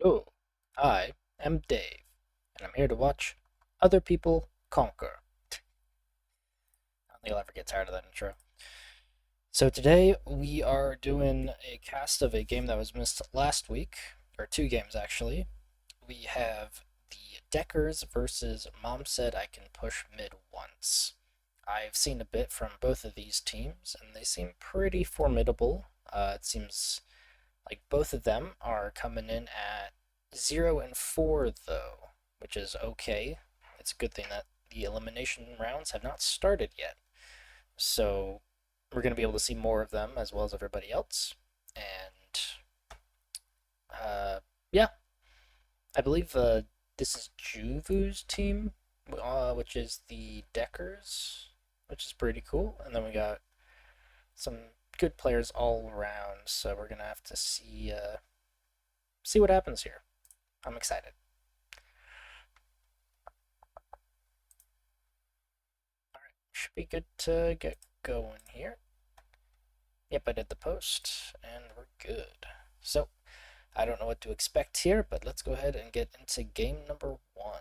Hello, I am Dave, and I'm here to watch other people conquer. I don't think I'll ever get tired of that intro. So today we are doing a cast of a game that was missed last week, or two games actually. We have the Deckers versus Mom Said I Can Push Mid Once. I've seen a bit from both of these teams, and they seem pretty formidable. It seems like both of them are coming in at 0-4 though, which is okay. It's a good thing that the elimination rounds have not started yet. So we're going to be able to see more of them as well as everybody else. And yeah, I believe this is Juvu's team, which is the Deckers, which is pretty cool. And then we got some good players all around, so we're gonna have to see what happens here. I'm excited. All right, should be good to get going here. Yep, I did the post, and we're good. So I don't know what to expect here, but let's go ahead and get into game number 1.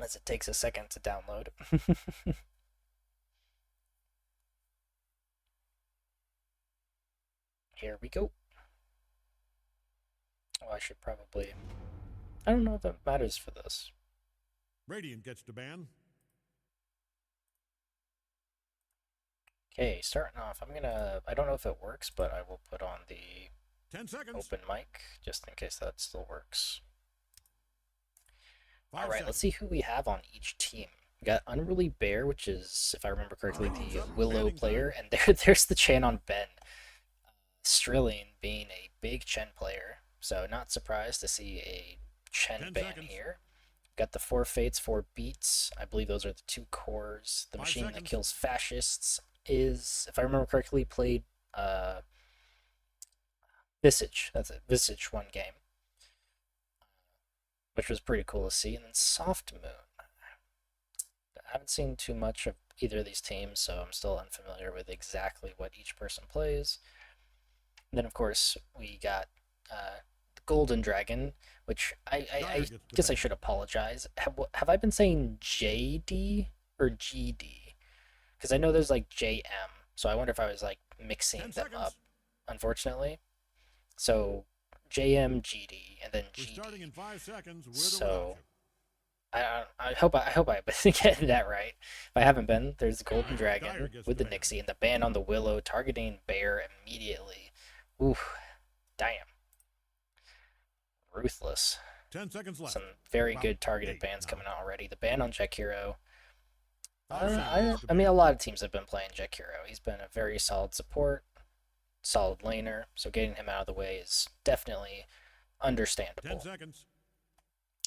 As it takes a second to download. Here we go. Oh, I should probably... I don't know if that matters for this. Radiant gets to ban. Okay, starting off, I don't know if it works, but I will put on the 10 seconds. open mic, just in case that still works. 5 Alright, seconds. let's see who we have on each team. We got Unruly Bear, which is, if I remember correctly, the Willow player, and there's the Chen on Ben. Strilling being a big Chen player, so not surprised to see a Chen ban here. Got the 4 Fates, 4 Beats. I believe those are the 2 cores. The machine that kills fascists is, if I remember correctly, played Visage. That's it. Visage one game, which was pretty cool to see. And then Soft Moon. I haven't seen too much of either of these teams, so I'm still unfamiliar with exactly what each person plays. And then, of course, we got the Golden Dragon, which I guess I should apologize. Have I been saying JD or GD? Because I know there's like JM, so I wonder if I was like mixing them up, unfortunately. So JM, GD, and then GD. Starting in 5 seconds. So I hope I've been getting that right. If I haven't been, there's the Golden Dragon with the Nixie and the ban on the Willow targeting Bear immediately. Oof, damn. Ruthless. 10 seconds left. Some very good targeted bans coming out already. The ban on Jack Hero. I mean, a lot of teams have been playing Jack Hero. He's been a very solid support, solid laner, so getting him out of the way is definitely understandable. 10 seconds.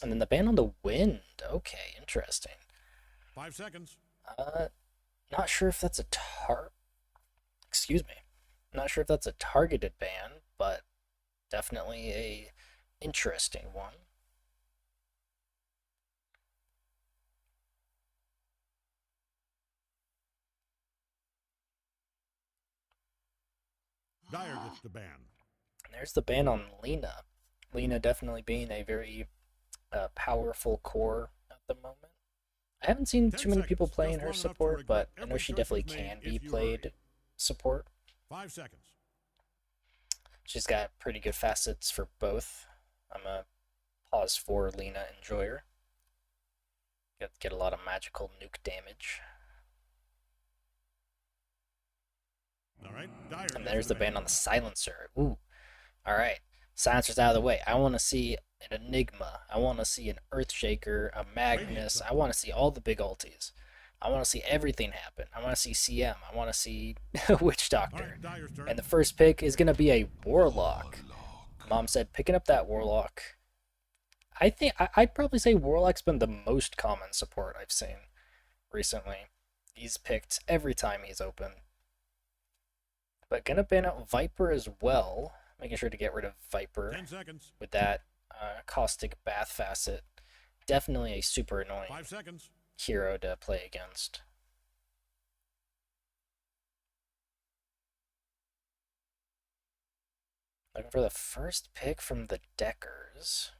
And then the ban on the Wind. Okay, interesting. 5 seconds. Not sure if that's a excuse me. Not sure if that's a targeted ban, but definitely a interesting one. Dire gets the ban. And there's the ban on Lena. Lena definitely being a very powerful core at the moment. I haven't seen too many people playing her support, but I know she definitely can be played support. 5 seconds. She's got pretty good facets for both. I'm a pause for Lena enjoyer. Get a lot of magical nuke damage. All right. And there's the ban on the Silencer. Ooh. Alright. Silencer's out of the way. I want to see an Enigma. I want to see an Earthshaker, a Magnus. I want to see all the big ultis. I want to see everything happen. I want to see CM. I want to see Witch Doctor. And the first pick is going to be a Warlock. Mom said picking up that Warlock. I think I'd probably say Warlock's been the most common support I've seen recently. He's picked every time he's open. But gonna ban out Viper as well. Making sure to get rid of Viper 10 seconds. with that caustic bath facet. Definitely a super annoying 5 seconds. hero to play against. Looking for the first pick from the Deckers.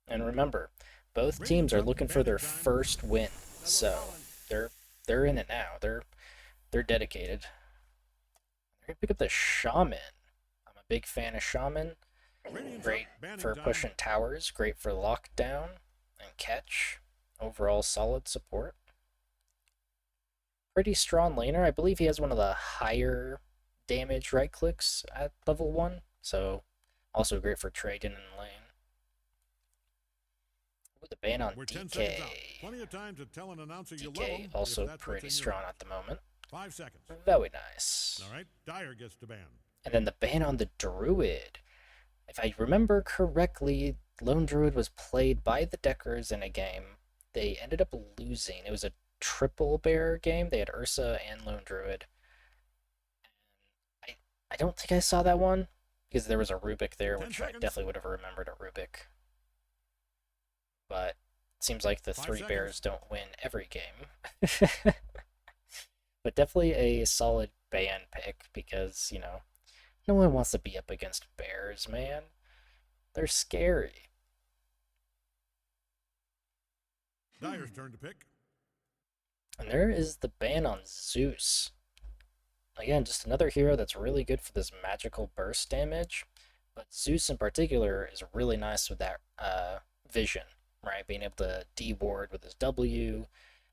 And remember, both teams Radiant's are up. looking for their Bandit time. first win, so they're they're in it now. They're dedicated. They're gonna pick up the Shaman. I'm a big fan of Shaman. Radiant's up. Great Bandit for time. pushing towers. Great for lockdown and catch. Overall solid support. Pretty strong laner. I believe he has one of the higher damage right clicks at level 1, so also great for trading in lane. With the ban on We're 10 seconds out. DK. Plenty of time to tell an announcer you love DK him if also that's what's pretty in your strong heart. at the moment. 5 seconds. Very nice. All right. Dyer gets to ban. And then the ban on the Druid. If I remember correctly, Lone Druid was played by the Deckers in a game. They ended up losing. It was a triple bear game. They had Ursa and Lone Druid. I don't think I saw that one because there was a Rubik there, 10 which I seconds. definitely would have remembered a Rubik. But it seems like the 5 three seconds. bears don't win every game. But definitely a solid ban pick because, no one wants to be up against bears, man. They're scary. Dyer's turn to pick. And there is the ban on Zeus. Again, just another hero that's really good for this magical burst damage. But Zeus in particular is really nice with that vision, right? Being able to D-ward with his W,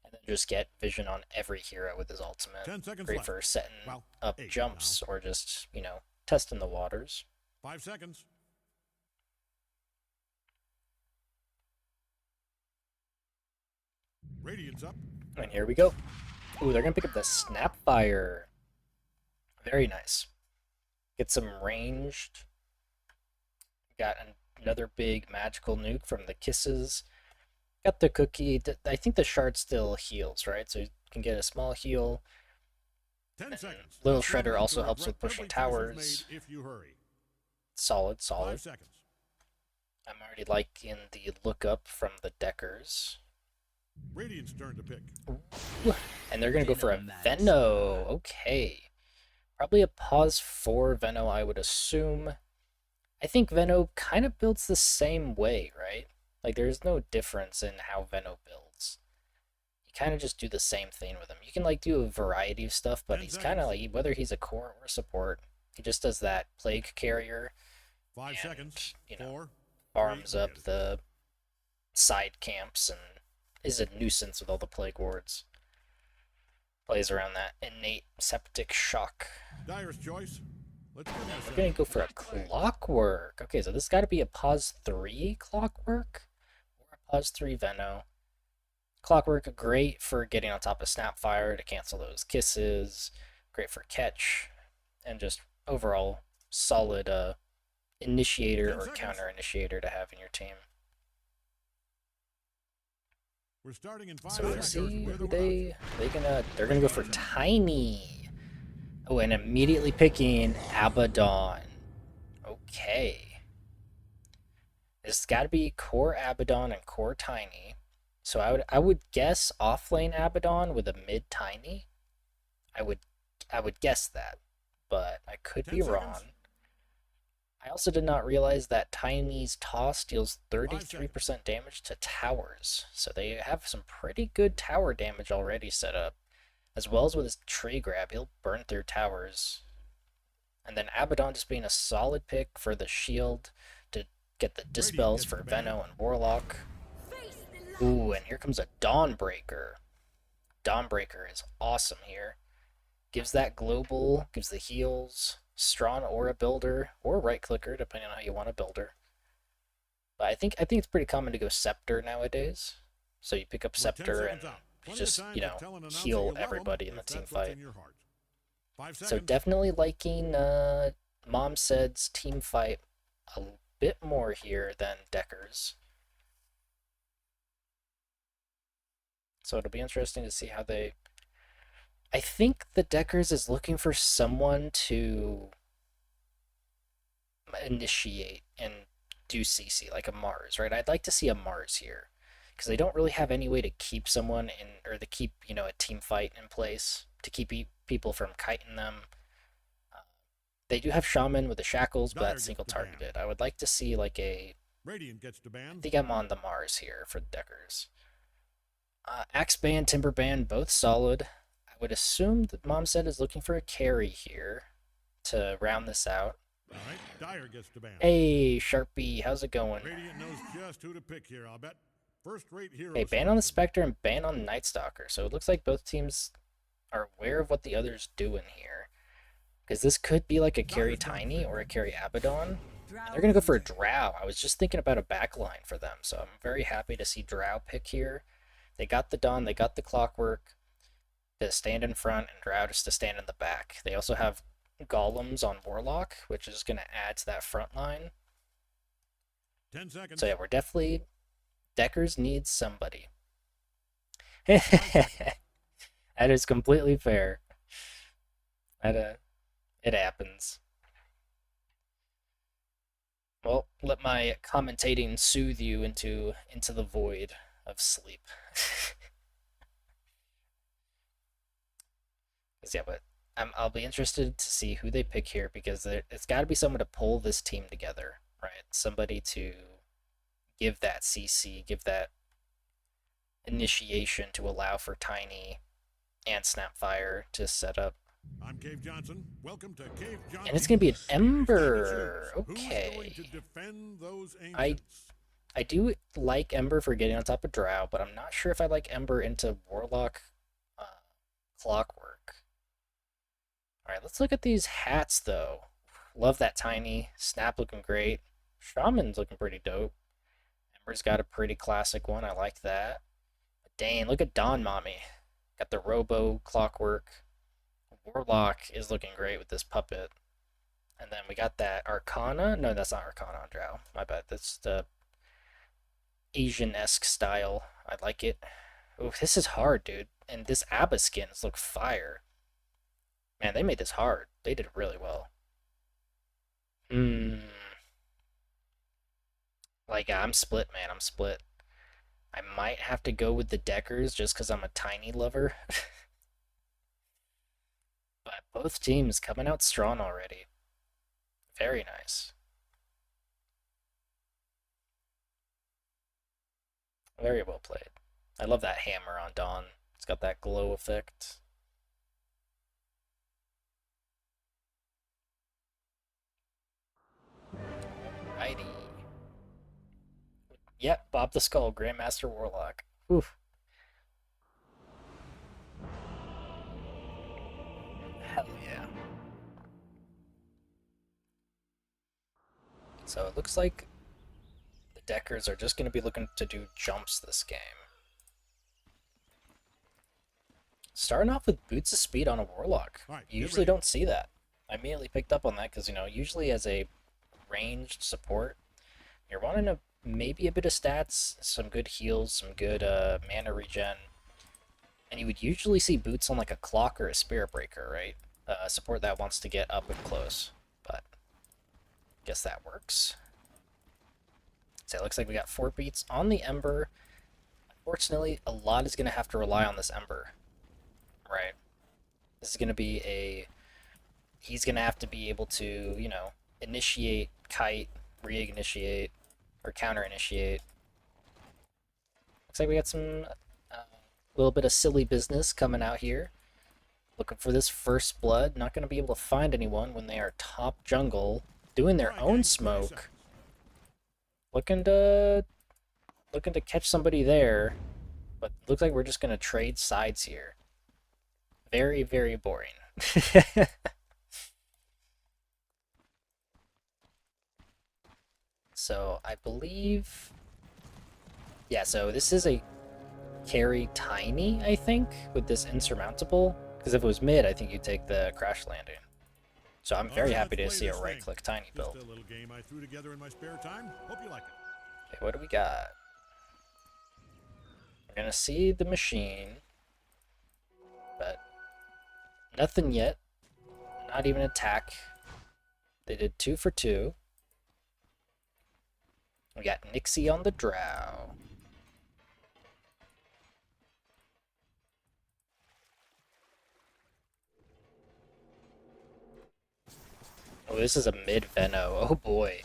and then just get vision on every hero with his ultimate. 10 seconds Great left. for setting Well, up 8 jumps or just, testing the waters. 5 seconds. Radiant's up. And here we go. Ooh, they're going to pick up the Snapfire. Very nice. Get some ranged. Got another big magical nuke from the Kisses. Got the cookie. I think the shard still heals, right? So you can get a small heal. 10 seconds. Little That's one Shredder way also to helps with regret pushing every choice you've towers. made if you hurry. Solid, 5 solid. seconds. I'm already liking the look up from the Deckers. Radiant's turn to pick. Ooh. And they're going to go for a Venno. Okay. Probably a pause 4 Venno, I would assume. I think Venno kind of builds the same way, right? Like, there's no difference in how Venno builds. You kind of just do the same thing with him. You can, do a variety of stuff, but 10 he's kind of seconds. like, whether he's a core or support, he just does that Plague Carrier 5 and, seconds. 4. farms 3, up the side camps and is a nuisance with all the Plague Wards. Plays around that innate septic shock. Dyer's choice. Let's give him a We're gonna second. go for a Clockwork. Okay, so this got to be a pause 3 Clockwork or a pause 3 Venno. Clockwork, great for getting on top of Snapfire to cancel those kisses. Great for catch, and just overall solid initiator 10 or seconds. counter initiator to have in your team. We're starting in 5 So we'll seconds. see With who or without. they're gonna go for Tiny. Oh, and immediately picking Abaddon. Okay. It's got to be core Abaddon and core Tiny. So I would guess offlane Abaddon with a mid Tiny. I would guess that, but I could 10 be seconds. wrong. I also did not realize that Tiny's toss deals 33% damage to towers. So they have some pretty good tower damage already set up. As well as with his tree grab, he'll burn through towers. And then Abaddon just being a solid pick for the shield to get the dispels for Venno and Warlock. Ooh, and here comes a Dawnbreaker. Dawnbreaker is awesome here. Gives that global, gives the heals, strong aura builder, or right clicker, depending on how you want to build her. But I think it's pretty common to go Scepter nowadays. So you pick up We're 10 Scepter and seconds out. you Plenty of just, time to tell an announcer you heal love 'em everybody in the if team that's what's fight. in your heart. 5 So seconds. definitely liking Mom Said's team fight a bit more here than Decker's. So it'll be interesting to see how they. I think the Deckers is looking for someone to initiate and do CC, like a Mars, right? I'd like to see a Mars here. Because they don't really have any way to keep someone in, or to keep, a team fight in place, to keep people from kiting them. They do have Shaman with the Shackles, but Dyer that's gets single the ban. targeted. I would like to see like a... Radiant gets the I ban. think I'm on the Mars here for the Deckers. Axe Band, Timber Band, both solid. I would assume that Mom said is looking for a carry here to round this out. All right, Dyer gets the ban. Hey, Sharpie, how's it going? Radiant knows just who to pick here, I'll bet. First-rate hero Hey, ban on the selected. Spectre and ban on the Night Stalker. So it looks like both teams are aware of what the other's doing here. Because this could be like a carry Dyer's going Tiny for or a carry Abaddon. Drow They're going to go for a Hunter. Drow. I was just thinking about a backline for them, so I'm very happy to see Drow pick here. They got the Dawn, they got the Clockwork to stand in front, and Drow just to stand in the back. They also have Golems on Warlock, which is going to add to that front line. 10 seconds. So yeah, we're definitely... Deckers needs somebody. 5 seconds. That is completely fair. It happens. Well, let my commentating soothe you into the void of sleep. Yeah, but I'll be interested to see who they pick here because it's got to be someone to pull this team together, right? Somebody to give that CC, give that initiation to allow for Tiny and Snapfire to set up. I'm Cave Johnson. Welcome to Cave Johnson. And it's going to be an Time to Ember. choose. Who's going Okay. to defend those I ancients? I do like Ember for getting on top of Drow, but I'm not sure if I like Ember into Warlock Clockwork. Alright, let's look at these hats, though. Love that Tiny. Snap looking great. Shaman's looking pretty dope. Ember's got a pretty classic one. I like that. But dang, look at Dawn Mommy. Got the Robo Clockwork. Warlock is looking great with this puppet. And then we got that Arcana. No, that's not Arcana on Drow. My bad. That's the Asian-esque style. I like it. Oh, this is hard, dude. And this Abba skins look fire. Man, they made this hard. They did really well. Like, I'm split, man. I'm split. I might have to go with the Deckers just because I'm a Tiny lover. But both teams coming out strong already. Very nice. Very well played. I love that hammer on Dawn. It's got that glow effect. Alrighty. Yep, Bob the Skull, Grandmaster Warlock. Oof. Hell yeah. So it looks like the Deckers are just going to be looking to do jumps this game. Starting off with Boots of Speed on a Warlock. All right, You get usually ready. don't see that. I immediately picked up on that because, you know, usually as a ranged support, you're wanting to maybe a bit of stats, some good heals, some good mana regen. And you would usually see Boots on like a Clock or a Spirit Breaker, right? Support that wants to get up and close. But guess that works. So it looks like we got 4 beats on the Ember. Unfortunately, a lot is going to have to rely on this Ember. Right? This is going to be a... He's going to have to be able to, you know, initiate, kite, re-initiate, or counter-initiate. Looks like we got some little bit of silly business coming out here. Looking for this first blood. Not going to be able to find anyone when they are top jungle doing their All right, own gang, 20 smoke. seconds. Looking to catch somebody there, but looks like we're just going to trade sides here. Very, very boring. So I believe, yeah, so this is a carry Tiny, I think, with this insurmountable. Because if it was mid, I think you'd take the crash landing. So I'm very All right, happy to let's see play a this right-click thing. Tiny Just build. a little game I threw together in my spare time. Hope you like it. Okay, what do we got? We're gonna see the machine, but nothing yet. Not even attack. They did 2 for 2. We got Nixie on the Drow. this is a mid Veno. Oh boy.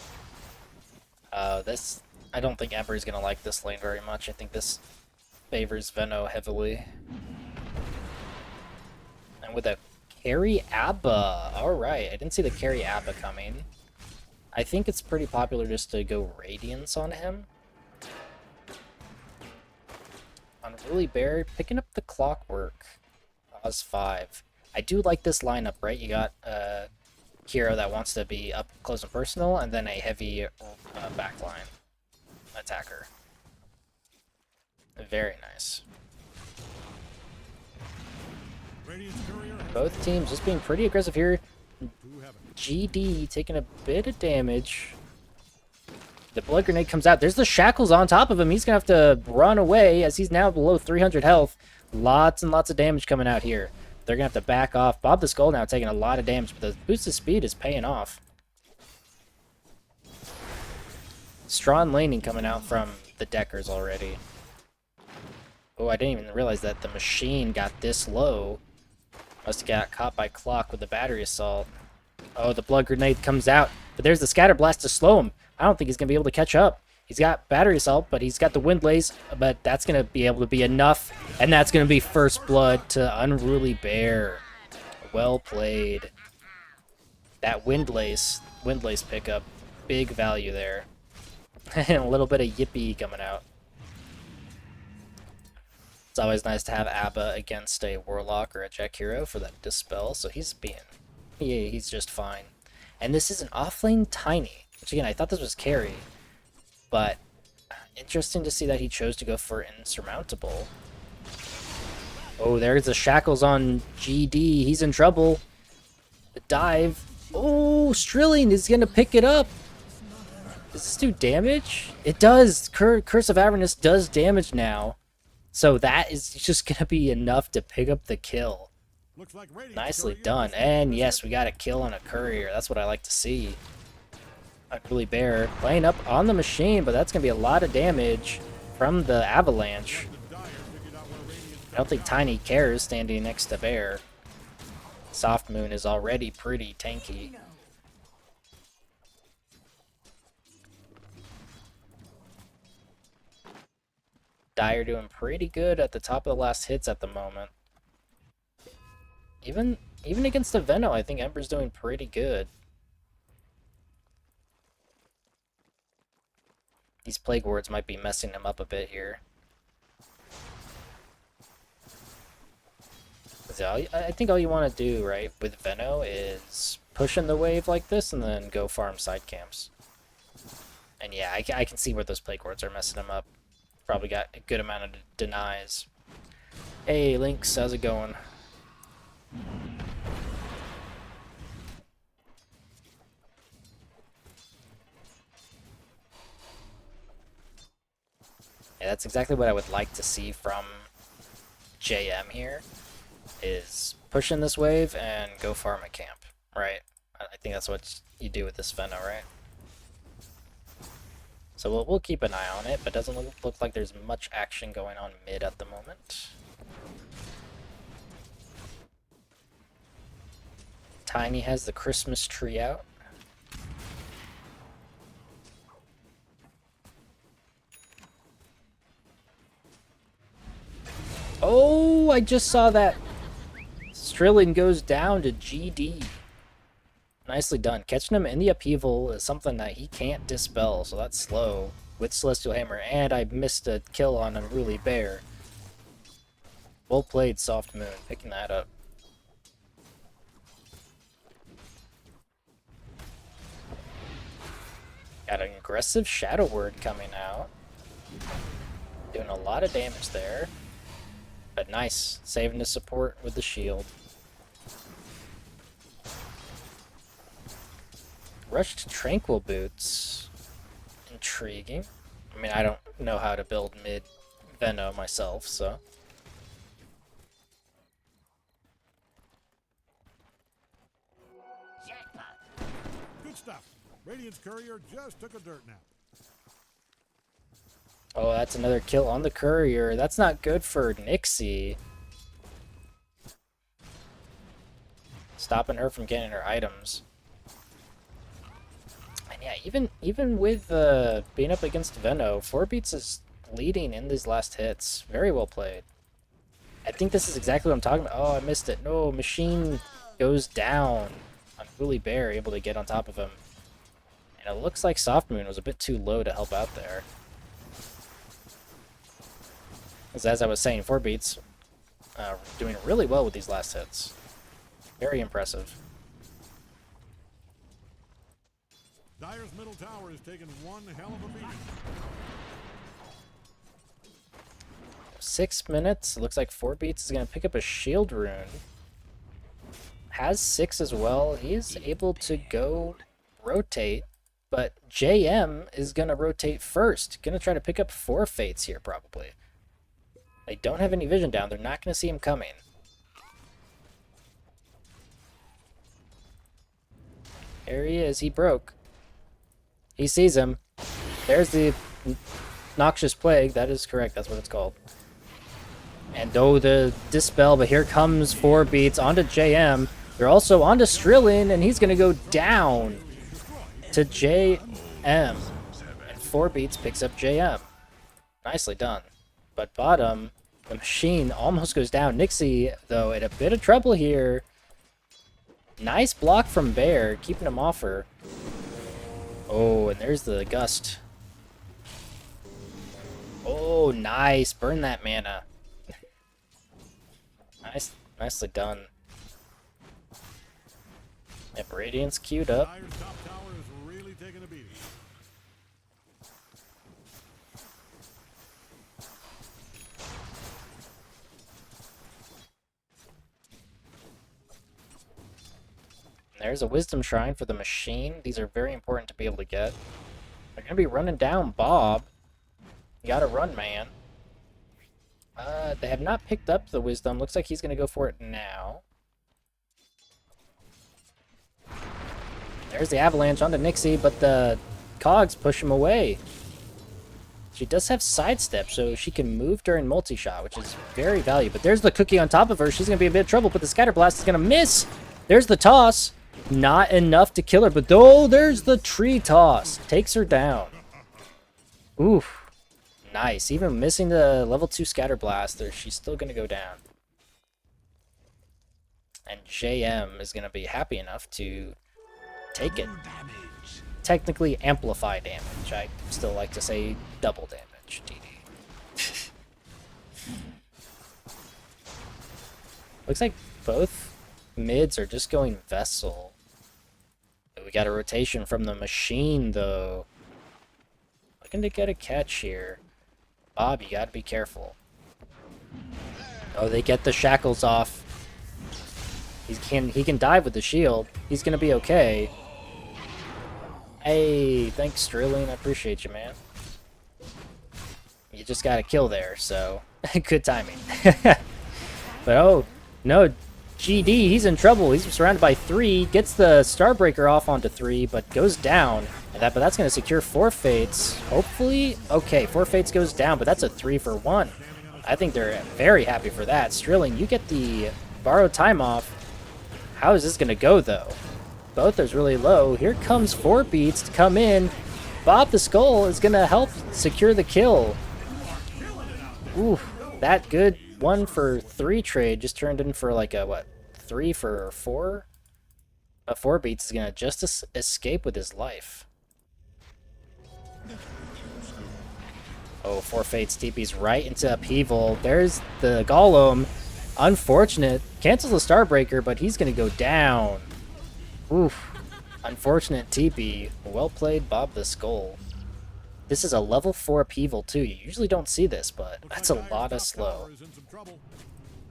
This I don't think Ember's gonna like this lane very much. I think this favors Veno heavily. And with a carry Abba. Alright, I didn't see the carry Abba coming. I think it's pretty popular just to go Radiance on him. Unruly Bear, picking up the Clockwork. Oz 5. I do like this lineup, right? You got a hero that wants to be up close and personal, and then a heavy backline attacker. Very nice. Both teams just being pretty aggressive here. GD taking a bit of damage. The blood grenade comes out. There's the shackles on top of him. He's gonna have to run away as he's now below 300 health. Lots and lots of damage coming out here. They're gonna have to back off. Bob the Skull now taking a lot of damage, but the boosted speed is paying off. Strong laning coming out from the Deckers already. Oh, I didn't even realize that the machine got this low. Must have got caught by Clock with the battery assault. Oh, the blood grenade comes out, but there's the scatter blast to slow him. I don't think he's gonna be able to catch up. He's got battery assault, but he's got the wind blaze, but that's gonna be able to be enough, and that's gonna be first blood to Unruly Bear. Well played. That wind blaze pickup, big value there. And a little bit of yippee coming out. It's always nice to have Abba against a Warlock or a Jack Hero for that Dispel, so he's just fine. And this is an offlane Tiny, which again, I thought this was carry, but interesting to see that he chose to go for Insurmountable. Oh, there's the shackles on GD. He's in trouble. The dive. Oh, Strilling is going to pick it up. Does this do damage? It does. Curse of Avernus does damage now. So that is just going to be enough to pick up the kill. Nicely done. And yes, we got a kill on a courier. That's what I like to see. Unruly Bear playing up on the machine, but that's going to be a lot of damage from the avalanche. I don't think Tiny cares standing next to Bear. Soft Moon is already pretty tanky. Dire doing pretty good at the top of the last hits at the moment. Even against the Veno, I think Ember's doing pretty good. These Plague Wards might be messing him up a bit here. So I think all you want to do, right, with Veno is push in the wave like this and then go farm side camps. And yeah, I can see where those Plague Wards are messing him up. Probably got a good amount of denies. Hey, Lynx, how's it going? Yeah, that's exactly what I would like to see from JM here, is push in this wave and go farm a camp, right? I think that's what you do with this Veno, right? So we'll keep an eye on it, but doesn't look like there's much action going on mid at the moment. Tiny has the Christmas tree out. Oh, I just saw that. Strilling goes down to GD. Nicely done. Catching him in the upheaval is something that he can't dispel, so that's slow with Celestial Hammer, and I missed a kill on Unruly Bear. Well played, Soft Moon, picking that up. Got an aggressive Shadow Word coming out. Doing a lot of damage there. But nice, saving the support with the shield. Rushed Tranquil Boots. Intriguing. I mean, I don't know how to build mid Veno myself, so. Good stuff. Radiant's courier just took a dirt nap. Oh, that's another kill on the courier. That's not good for Nixie. Stopping her from getting her items. Yeah, even with being up against Venno, 4 beats is leading in these last hits. Very well played. I think this is exactly what I'm talking about. Oh, I missed it. No, Machine goes down on Woolly Bear, able to get on top of him. And it looks like Soft Moon was a bit too low to help out there. As I was saying, 4 beats doing really well with these last hits. Very impressive. Dyer's middle tower is taking one hell of a beating. 6 minutes. It looks like 4 beats is going to pick up a shield rune. Has 6 as well. He is able to go rotate, but JM is going to rotate first. Going to try to pick up 4 fates here, probably. They don't have any vision down. They're not going to see him coming. There he is. He broke. He sees him. There's the Noxious Plague. That is correct. That's what it's called. And oh, the Dispel, but here comes 4 beats onto JM. They're also onto Strillin, and he's going to go down to JM. And 4 beats picks up JM. Nicely done. But bottom, the Machine almost goes down. Nixie, though, in a bit of trouble here. Nice block from Bear, keeping him off her. Oh, and there's the Gust. Oh, nice. Burn that mana. Nicely done. Yep, Radiance queued up. Dyer's top tower is really taking a beating. There's a Wisdom Shrine for the Machine. These are very important to be able to get. They're going to be running down Bob. You gotta run, man. They have not picked up the Wisdom. Looks like he's going to go for it now. There's the Avalanche onto Nixie, but the Cogs push him away. She does have Sidestep, so she can move during multi-shot, which is very valuable. But there's the Cookie on top of her. She's going to be in a bit of trouble, but the Scatter Blast is going to miss. There's the Toss. Not enough to kill her, but oh, there's the Tree Toss. Takes her down. Oof. Nice. Even missing the level 2 Scatter Blast, she's still going to go down. And JM is going to be happy enough to take it. Technically amplify damage. I still like to say double damage, DD. Looks like both mids are just going Vessel. We got a rotation from the Machine, though. Looking to get a catch here. Bob, you gotta be careful. Oh, they get the shackles off. He can dive with the shield. He's gonna be okay. Hey, thanks, Strilling. I appreciate you, man. You just got a kill there, so good timing. But oh, no, GD, he's in trouble. He's surrounded by 3, gets the Starbreaker off onto 3, but goes down. But that's going to secure 4 Fates. Hopefully, okay, 4 Fates goes down, but that's a 3 for 1. I think they're very happy for that. Strilling, you get the borrowed time off. How is this going to go, though? Both is really low. Here comes 4 beats to come in. Bob the Skull is going to help secure the kill. Ooh, that good 1 for 3 trade just turned in for like a, what, 3 for 4? A 4 beats is going to just escape with his life. Oh, 4 Fates TP's right into Upheaval. There's the Golem. Unfortunate. Cancels the Starbreaker, but he's going to go down. Oof. Unfortunate TP. Well played, Bob the Skull. This is a level 4 Upheaval, too. You usually don't see this, but that's a lot of slow.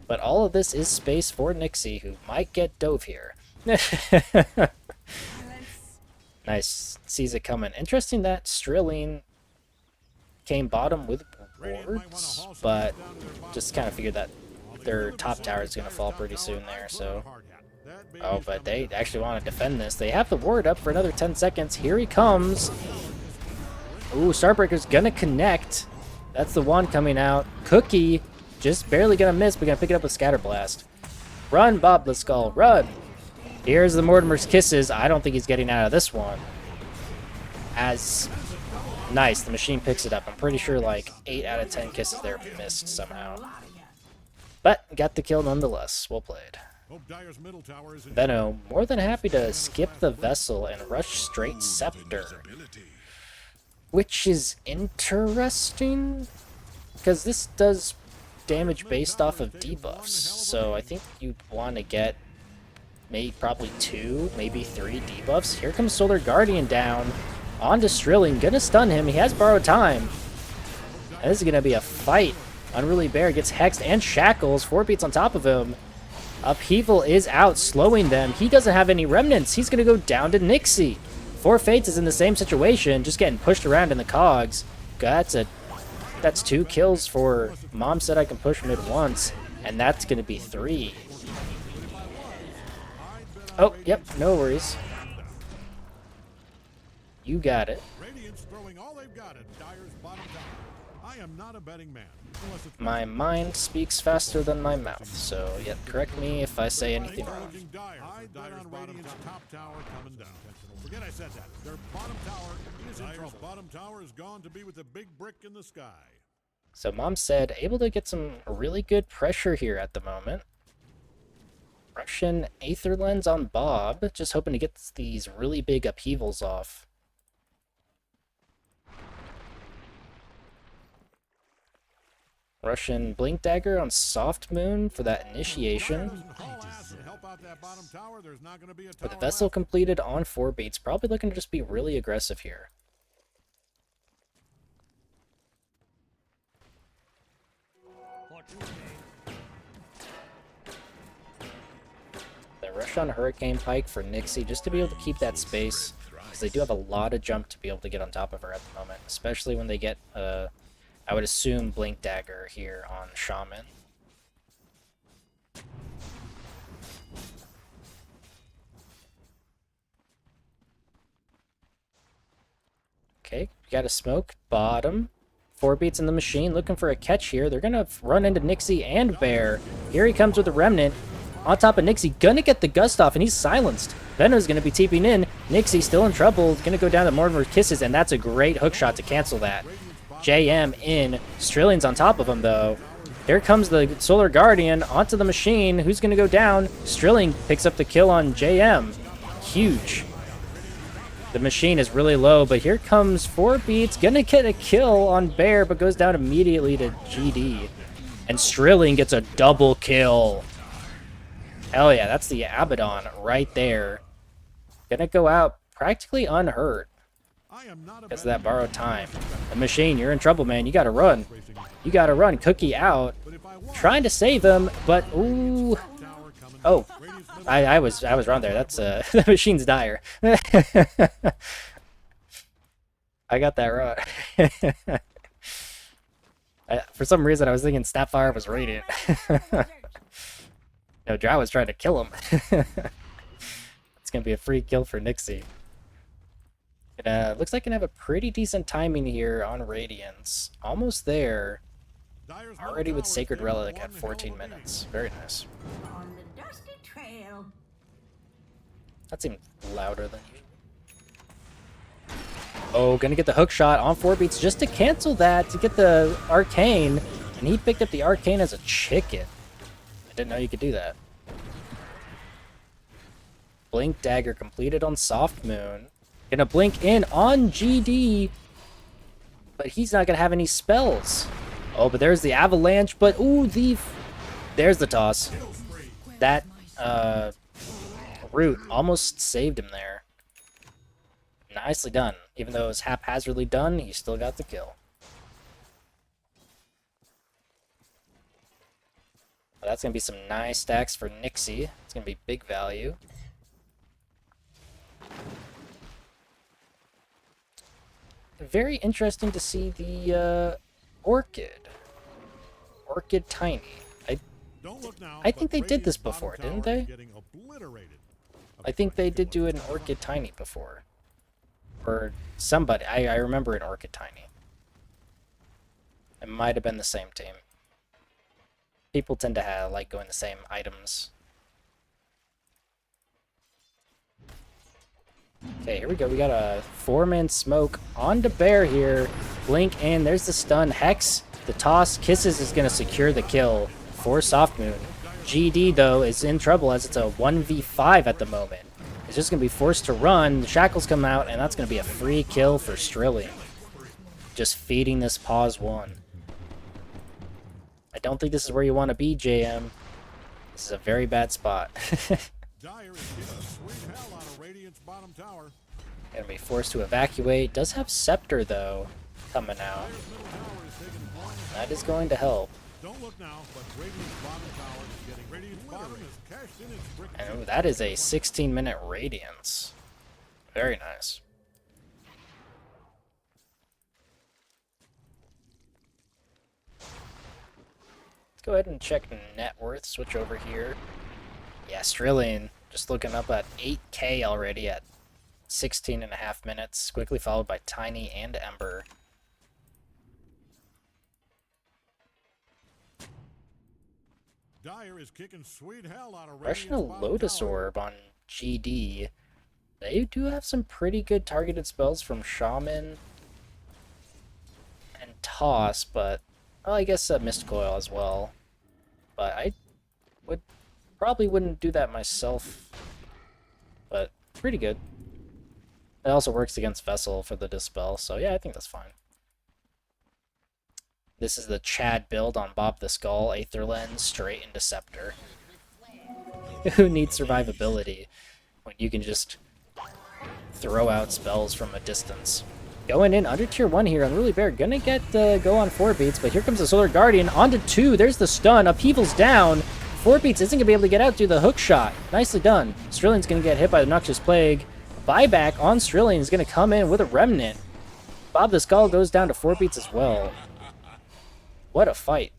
But all of this is space for Nixie, who might get dove here. Nice. Sees it coming. Interesting that Strilling came bottom with wards, but just kind of figured that their top tower is going to fall pretty soon there, so... Oh, but they actually want to defend this. They have the ward up for another 10 seconds. Here he comes. Ooh, Starbreaker's going to connect. That's the one coming out. Cookie just barely going to miss, but going to pick it up with Scatter Blast. Run, Bob the Skull, run! Here's the Mortimer's Kisses. I don't think he's getting out of this one. as nice. The machine picks it up. I'm pretty sure like 8 out of 10 kisses there missed somehow. But got the kill nonetheless. Well played. Benno, more than happy to skip the vessel and rush straight Scepter. Which is interesting, because this does damage based off of debuffs. So I think you'd want to get maybe probably 2, maybe 3 debuffs. Here comes Solar Guardian down onto Strilling. Gonna stun him. He has borrowed time. And this is gonna be a fight. Unruly Bear gets hexed and shackles. 4 beats on top of him. Upheaval is out, slowing them. He doesn't have any remnants. He's gonna go down to Nixie. 4 Fates is in the same situation, just getting pushed around in the cogs. That's 2 kills for Mom said I can push mid once, and that's gonna be 3. Oh, yep, no worries. You got it. I am not a betting man. My mind speaks faster than my mouth, so yep, correct me if I say anything wrong. Top tower coming down. Forget I said that. Their bottom tower is in trouble. Bottom tower is gone to be with a big brick in the sky. So Mom said, able to get some really good pressure here at the moment. Russian Aether Lens on Bob, just hoping to get these really big upheavals off. Russian Blink Dagger on Soft Moon for that initiation. With the vessel completed on 4 beats, probably looking to just be really aggressive here. They rush on Hurricane Pike for Nixie just to be able to keep that space, because they do have a lot of jump to be able to get on top of her at the moment, especially when they get I would assume Blink Dagger here on Shaman. Okay, we got a smoke. Bottom. 4 beats in the machine, looking for a catch here. They're going to run into Nixie and Bear. Here he comes with a Remnant. On top of Nixie, gonna get the gust off, and he's silenced. Venom's gonna be TPing in. Nixie still in trouble, gonna go down to Mortimer Kisses, and that's a great hook shot to cancel that. JM in. Strilling's on top of him, though. Here comes the Solar Guardian onto the machine. Who's going to go down? Strilling picks up the kill on JM. Huge. The machine is really low, but here comes 4 beats. Going to get a kill on Bear, but goes down immediately to GD. And Strilling gets a double kill. Hell yeah, that's the Abaddon right there. Gonna go out practically unhurt. Because of that borrowed time. The machine, you're in trouble, man. You gotta run. You gotta run. Cookie out. Trying to save him, but ooh. Oh, I was wrong there. That's the machine's dire. I got that wrong. For some reason, I was thinking Snapfire was Radiant. No, Drow was trying to kill him. It's gonna be a free kill for Nixie. It looks like I can have a pretty decent timing here on Radiance. Almost there. Already with Sacred Relic at 14 minutes. Very nice. On the dusty trail. That seemed louder than usual. Oh, gonna get the hook shot on 4 beats just to cancel that, to get the Arcane. And he picked up the Arcane as a chicken. I didn't know you could do that. Blink Dagger completed on Soft Moon. Gonna blink in on GD, but he's not gonna have any spells. Oh, but there's the avalanche, but ooh, there's the toss. That root almost saved him there. Nicely done. Even though it was haphazardly done, he still got the kill. Well, that's gonna be some nice stacks for Nixie. It's gonna be big value. Very interesting to see the Orchid. Orchid Tiny. I think they did this before, didn't they? I think they did do an Orchid Tiny before. Or somebody. I remember an Orchid Tiny. It might have been the same team. People tend to like going the same items. Okay, here we go. We got a 4-man smoke onto Bear here. Blink in. There's the stun. Hex, the toss. Kisses is going to secure the kill for Soft Moon. GD, though, is in trouble as it's a 1v5 at the moment. It's just going to be forced to run. The shackles come out, and that's going to be a free kill for Strillian. Just feeding this pause 1. I don't think this is where you want to be, JM. This is a very bad spot. Dire is getting sweet hell out of Radiant's bottom tower. Gonna be forced to evacuate. Does have Scepter, though, coming out. Dire's middle tower is taking points. That is going to help. Don't look now, but Radiant's bottom tower is getting Radiant's bottom is cashed in its brick. And ooh, that is a 16-minute Radiance. Very nice. Let's go ahead and check net worth. Switch over here. Yeah, Strillian just looking up at 8K already at 16.5 minutes. Quickly followed by Tiny and Ember. Dire is kicking sweet hell out of Rushing Radiant's a bottom Lotus tower. Orb on GD. They do have some pretty good targeted spells from Shaman and Toss, but well, I guess Mist Coil as well. But I probably wouldn't do that myself. But pretty good. It also works against Vessel for the Dispel, so yeah, I think that's fine. This is the Chad build on Bob the Skull, Aether Lens, straight into Scepter. Who needs survivability when you can just throw out spells from a distance? Going in under tier 1 here, Unruly Bear gonna get go on 4 beats, but here comes the Solar Guardian onto 2. There's the stun. Upheaval's down. 4 beats isn't gonna be able to get out through the hook shot. Nicely done. Strillian's gonna get hit by the Noxious Plague. Buyback on Strillian is gonna come in with a Remnant. Bob the Skull goes down to 4 beats as well. What a fight.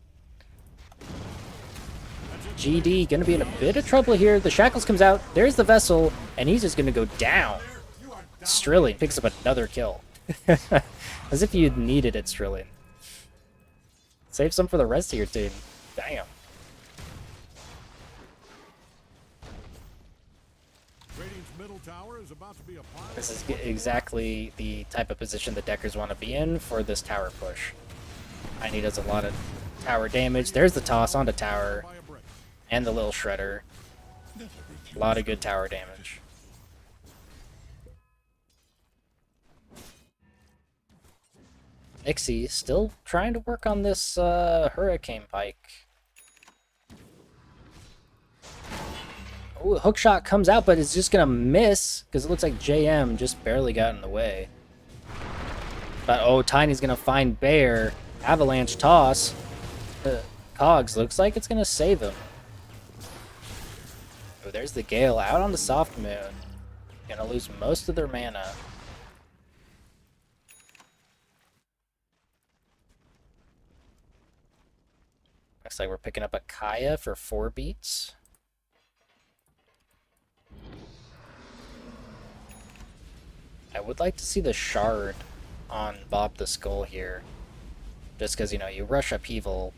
GD gonna be in a bit of trouble here. The Shackles comes out. There's the Vessel, and he's just gonna go down. Strillian picks up another kill. As if you needed it, Strillian. Save some for the rest of your team. Damn. Radiant's middle tower is about to be applied. This is exactly the type of position the Deckers want to be in for this tower push. Tiny does a lot of tower damage. There's the toss onto tower. By a brick. And the little shredder. A lot of good tower damage. Nixie still trying to work on this Hurricane Pike. Oh, hookshot comes out, but it's just gonna miss because it looks like JM just barely got in the way. But oh, Tiny's gonna find Bear. Avalanche toss. Cogs looks like it's gonna save him. Oh, there's the Gale out on the Soft Moon. Gonna lose most of their mana. Looks like we're picking up a Kaya for 4 beats. I would like to see the Shard on Bob the Skull here. Just because, you know, you rush Upheaval,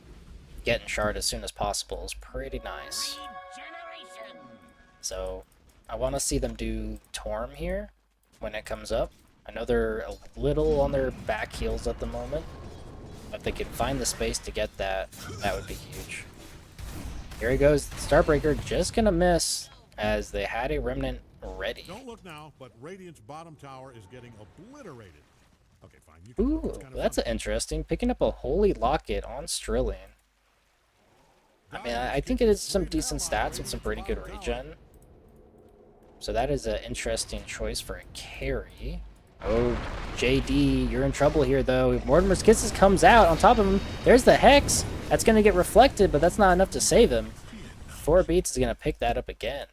getting Shard as soon as possible is pretty nice. So, I want to see them do Torm here when it comes up. I know they're a little on their back heels at the moment. If they could find the space to get that, that would be huge. Here he goes. Starbreaker just gonna miss as they had a Remnant ready. Don't look now, but Radiant's bottom tower is getting obliterated. Okay, fine. You can, Ooh, it's kind of that's fun. interesting. Picking up a Holy Locket on Strillian. I mean, I think it is some decent stats with some pretty good regen. So that is an interesting choice for a carry. Oh, JD, you're in trouble here, though. Mortimer's Kisses comes out on top of him. There's the Hex. That's going to get reflected, but that's not enough to save him. 4 beats is going to pick that up again.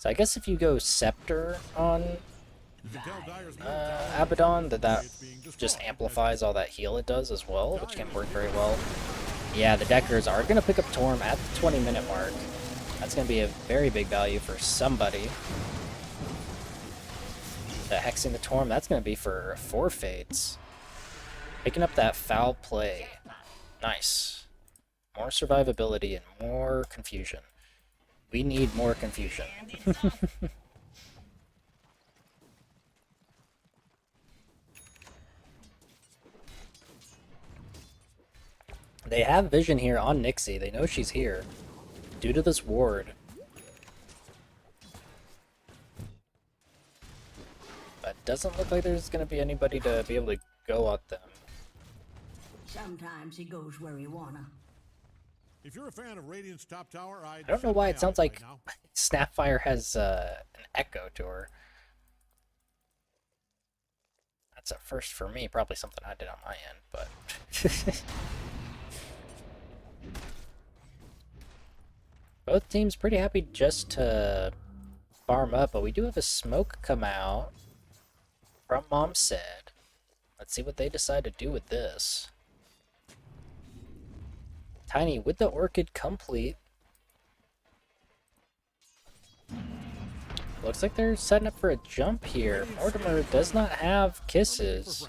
So I guess if you go Scepter on You can tell Dire's middle tower Abaddon, that is being destroyed. just amplifies all that heal it does as well, which can work very well. Yeah, the Deckers are going to pick up Torm at the 20-minute mark. That's going to be a very big value for somebody. The Hexing the Torm, that's going to be for 4 Fates. Picking up that Foul Play. Nice. More survivability and more confusion. We need more confusion. They have vision here on Nixie. They know she's here. Due to this ward. But doesn't look like there's going to be anybody to be able to go at them. Sometimes he goes where he wanna. If you're a fan of Radiant's top tower, I don't know why it sounds like Snapfire has an echo to her. That's a first for me. Probably something I did on my end, but... Both teams pretty happy just to farm up, but we do have a smoke come out from Mom Said. Let's see what they decide to do with this. Tiny with the Orchid complete. Looks like they're setting up for a jump here. Mortimer does not have kisses.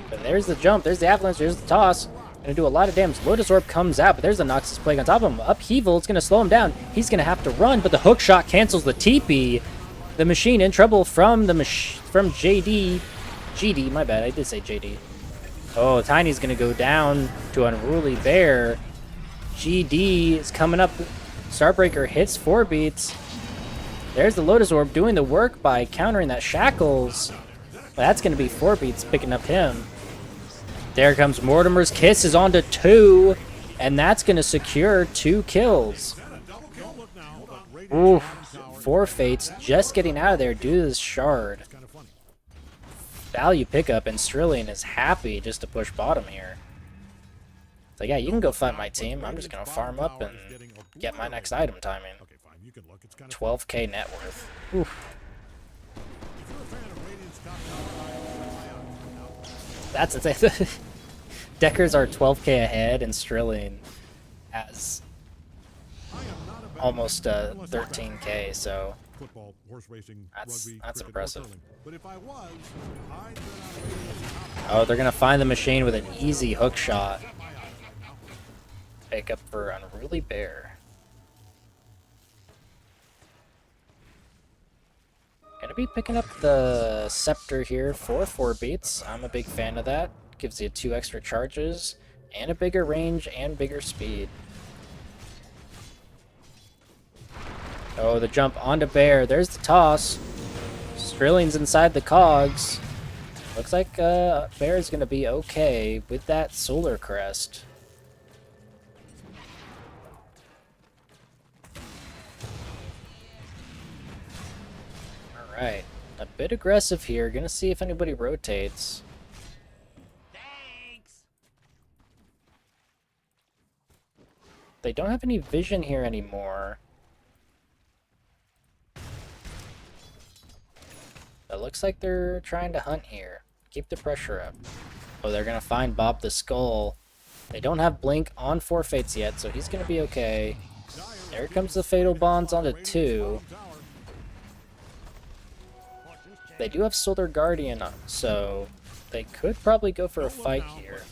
But there's the jump, there's the avalanche, there's the toss. Gonna do a lot of damage. Lotus Orb comes out, but there's a Noxus Plague on top of him. Upheaval, it's gonna slow him down. He's gonna have to run, but the hook shot cancels the TP. The machine in trouble from the from JD. GD, my bad, I did say JD. Oh, Tiny's gonna go down to Unruly Bear. GD is coming up. Starbreaker hits 4 beats. There's the Lotus Orb doing the work by countering that Shackles. But that's gonna be 4 beats picking up him. There comes Mortimer's Kiss is on to 2, and that's going to secure 2 kills. Oof, 4 Fates just getting out of there due to this shard. Value pickup, and Strillian is happy just to push bottom here. So yeah, you can go fight my team. I'm just going to farm up and get my next item timing. 12k net worth. Oof. That's the thing. Deckers are 12k ahead, and Strillian has almost 13k, so that's impressive. Oh, they're gonna find the machine with an easy hook shot. Pick up for Unruly Bear. Gonna be picking up the Scepter here for 4 beats. I'm a big fan of that. Gives you 2 extra charges, and a bigger range, and bigger speed. Oh, the jump onto Bear. There's the toss. Strillian's inside the cogs. Looks like Bear's gonna be okay with that Solar Crest. Alright, a bit aggressive here. Gonna see if anybody rotates. They don't have any vision here anymore. It looks like they're trying to hunt here. Keep the pressure up. Oh, they're gonna find Bob the Skull. They don't have Blink on 4 Fates yet, so he's gonna be okay. There comes the Fatal Bonds onto 2. They do have Solar Guardian, so they could probably go for a fight here.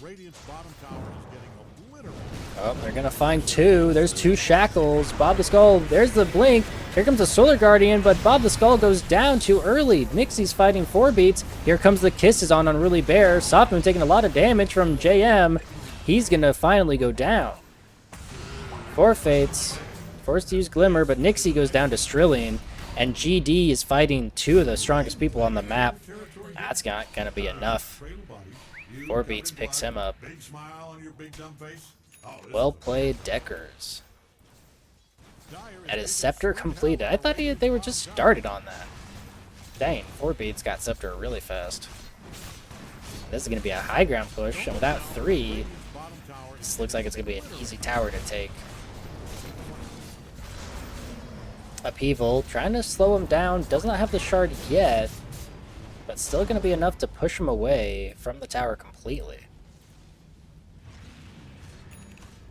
Oh, they're gonna find 2. There's 2 Shackles. Bob the Skull, there's the Blink. Here comes the Solar Guardian, but Bob the Skull goes down too early. Nixie's fighting 4 beats. Here comes the Kisses on Unruly Bear. Sopman taking a lot of damage from JM. He's gonna finally go down. 4 Fates. Forced to use Glimmer, but Nixie goes down to Strillian. And GD is fighting 2 of the strongest people on the map. That's not gonna be enough. 4 beats picks him up. Well played, Deckers. That is Scepter completed. I thought they were just started on that. Dang, 4 beats got Scepter really fast. This is going to be a high ground push, and without 3, this looks like it's going to be an easy tower to take. Upheaval, trying to slow him down, does not have the shard yet, but still going to be enough to push him away from the tower completely.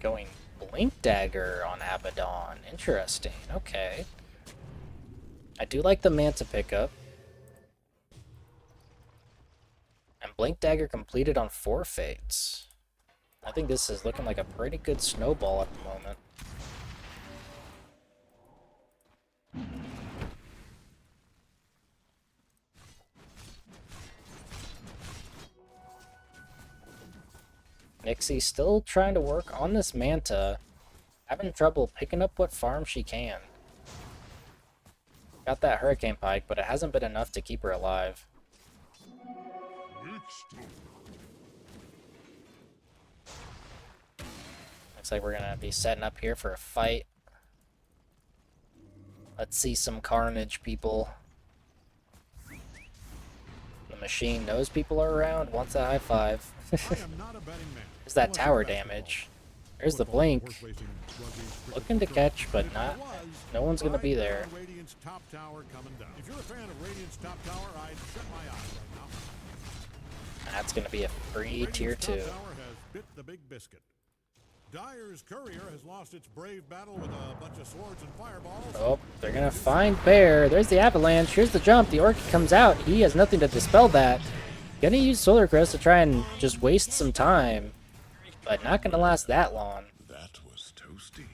Going Blink Dagger on Abaddon. Interesting. Okay. I do like the Manta pickup. And Blink Dagger completed on 4 Fates. I think this is looking like a pretty good snowball at the moment. Nixie still trying to work on this Manta. Having trouble picking up what farm she can. Got that Hurricane Pike, but it hasn't been enough to keep her alive. Looks like we're gonna be setting up here for a fight. Let's see some carnage, people. The machine knows people are around, wants a high five. There's that tower damage. There's the blink. Looking to catch, but not. No one's gonna be there. If you're a fan of Radiant's top tower, I'd shut my eyes right now. That's gonna be a free tier 2. Radiant's top tower has bit the big biscuit. Dyer's courier has lost its brave battle with a bunch of swords and fireballs. Oh, they're gonna find Bear. There's the avalanche. Here's the jump. The Orchid comes out. He has nothing to dispel that. Gonna use Solar Crest to try and just waste some time, but not gonna last that long. That was toasty.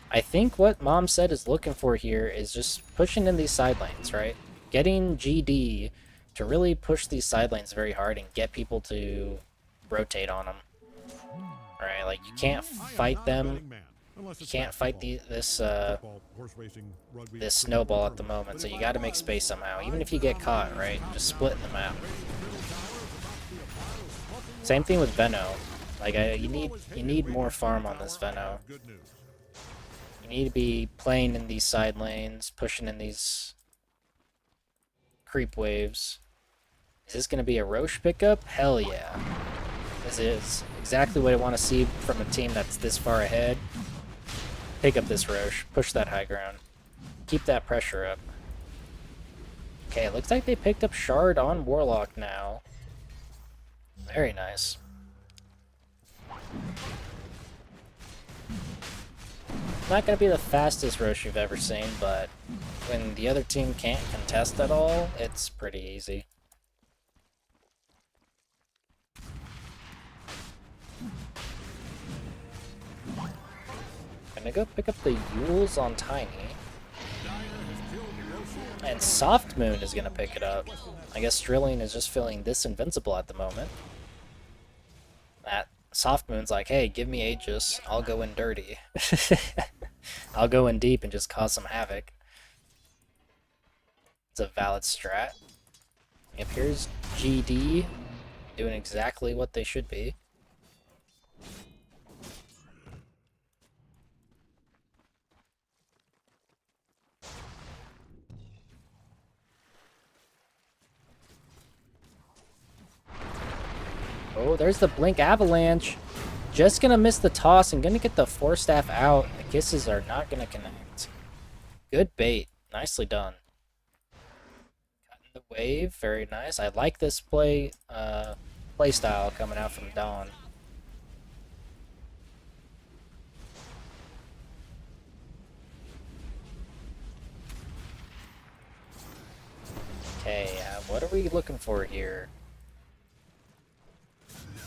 I think what Mom said is looking for here is just pushing in these side lanes, right? Getting GD to really push these side lanes very hard and get people to rotate on them. Right, like you can't fight them. You can't fight this snowball at the moment, so you got to make space somehow. Even if you get caught, right? Just splitting the map. Same thing with Veno. Like you need more farm on this Veno. You need to be playing in these side lanes, pushing in these creep waves. Is this gonna be a Roche pickup? Hell yeah. This is exactly what I want to see from a team that's this far ahead. Pick up this Roche, push that high ground, keep that pressure up. Okay, it looks like they picked up Shard on Warlock now. Very nice. Not going to be the fastest Roche you've ever seen, but when the other team can't contest at all, it's pretty easy. Gonna go pick up the Yules on Tiny. And Soft Moon is gonna pick it up. I guess Drilling is just feeling this invincible at the moment. That Soft Moon's like, hey, give me Aegis, I'll go in dirty. I'll go in deep and just cause some havoc. It's a valid strat. Yep, here's GD doing exactly what they should be. Oh, there's the Blink Avalanche. Just gonna miss the toss and gonna get the Force Staff out. The kisses are not gonna connect. Good bait. Nicely done. Cutting the wave. Very nice. I like this play style coming out from Dawn. Okay, what are we looking for here?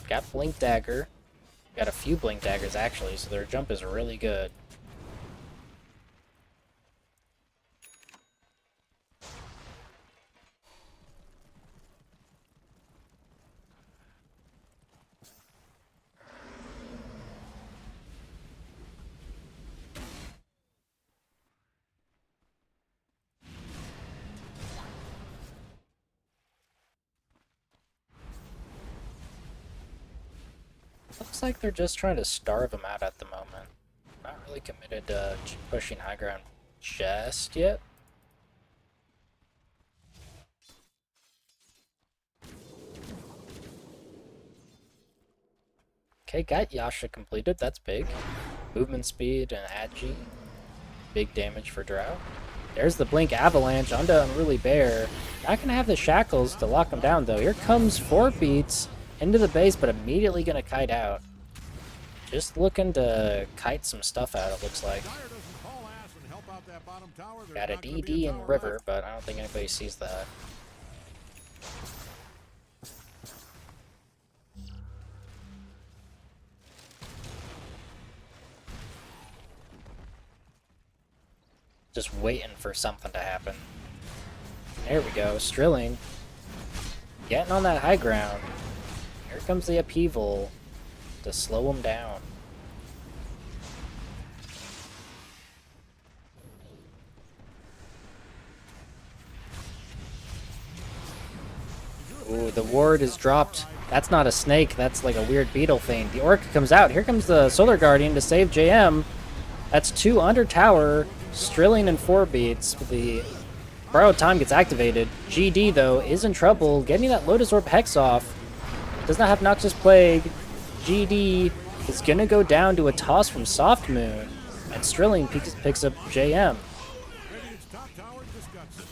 Got Blink Dagger. Got a few Blink Daggers actually, so their jump is really good. Looks like they're just trying to starve him out at the moment. Not really committed to pushing high ground just yet. Okay, got Yasha completed. That's big. Movement speed and Agi. Big damage for Drow. There's the Blink Avalanche onto Unruly Bear. Not gonna have the Shackles to lock him down though. Here comes 4 beats into the base, but immediately gonna kite out. Just looking to kite some stuff out, it looks like. Got a DD in River, but I don't think anybody sees that. Just waiting for something to happen. There we go. Strilling. Getting on that high ground. Here comes the upheaval to slow him down. Ooh, the ward is dropped. That's not a snake, that's like a weird beetle thing. The Orc comes out. Here comes the Solar Guardian to save JM. That's 2 under tower. Strilling in 4 beats. The borrowed time gets activated. GD, though, is in trouble. Getting that Lotus Orb Hex off. Does not have Noxious Plague. GD is going to go down to a toss from Soft Moon. And Strilling picks up JM.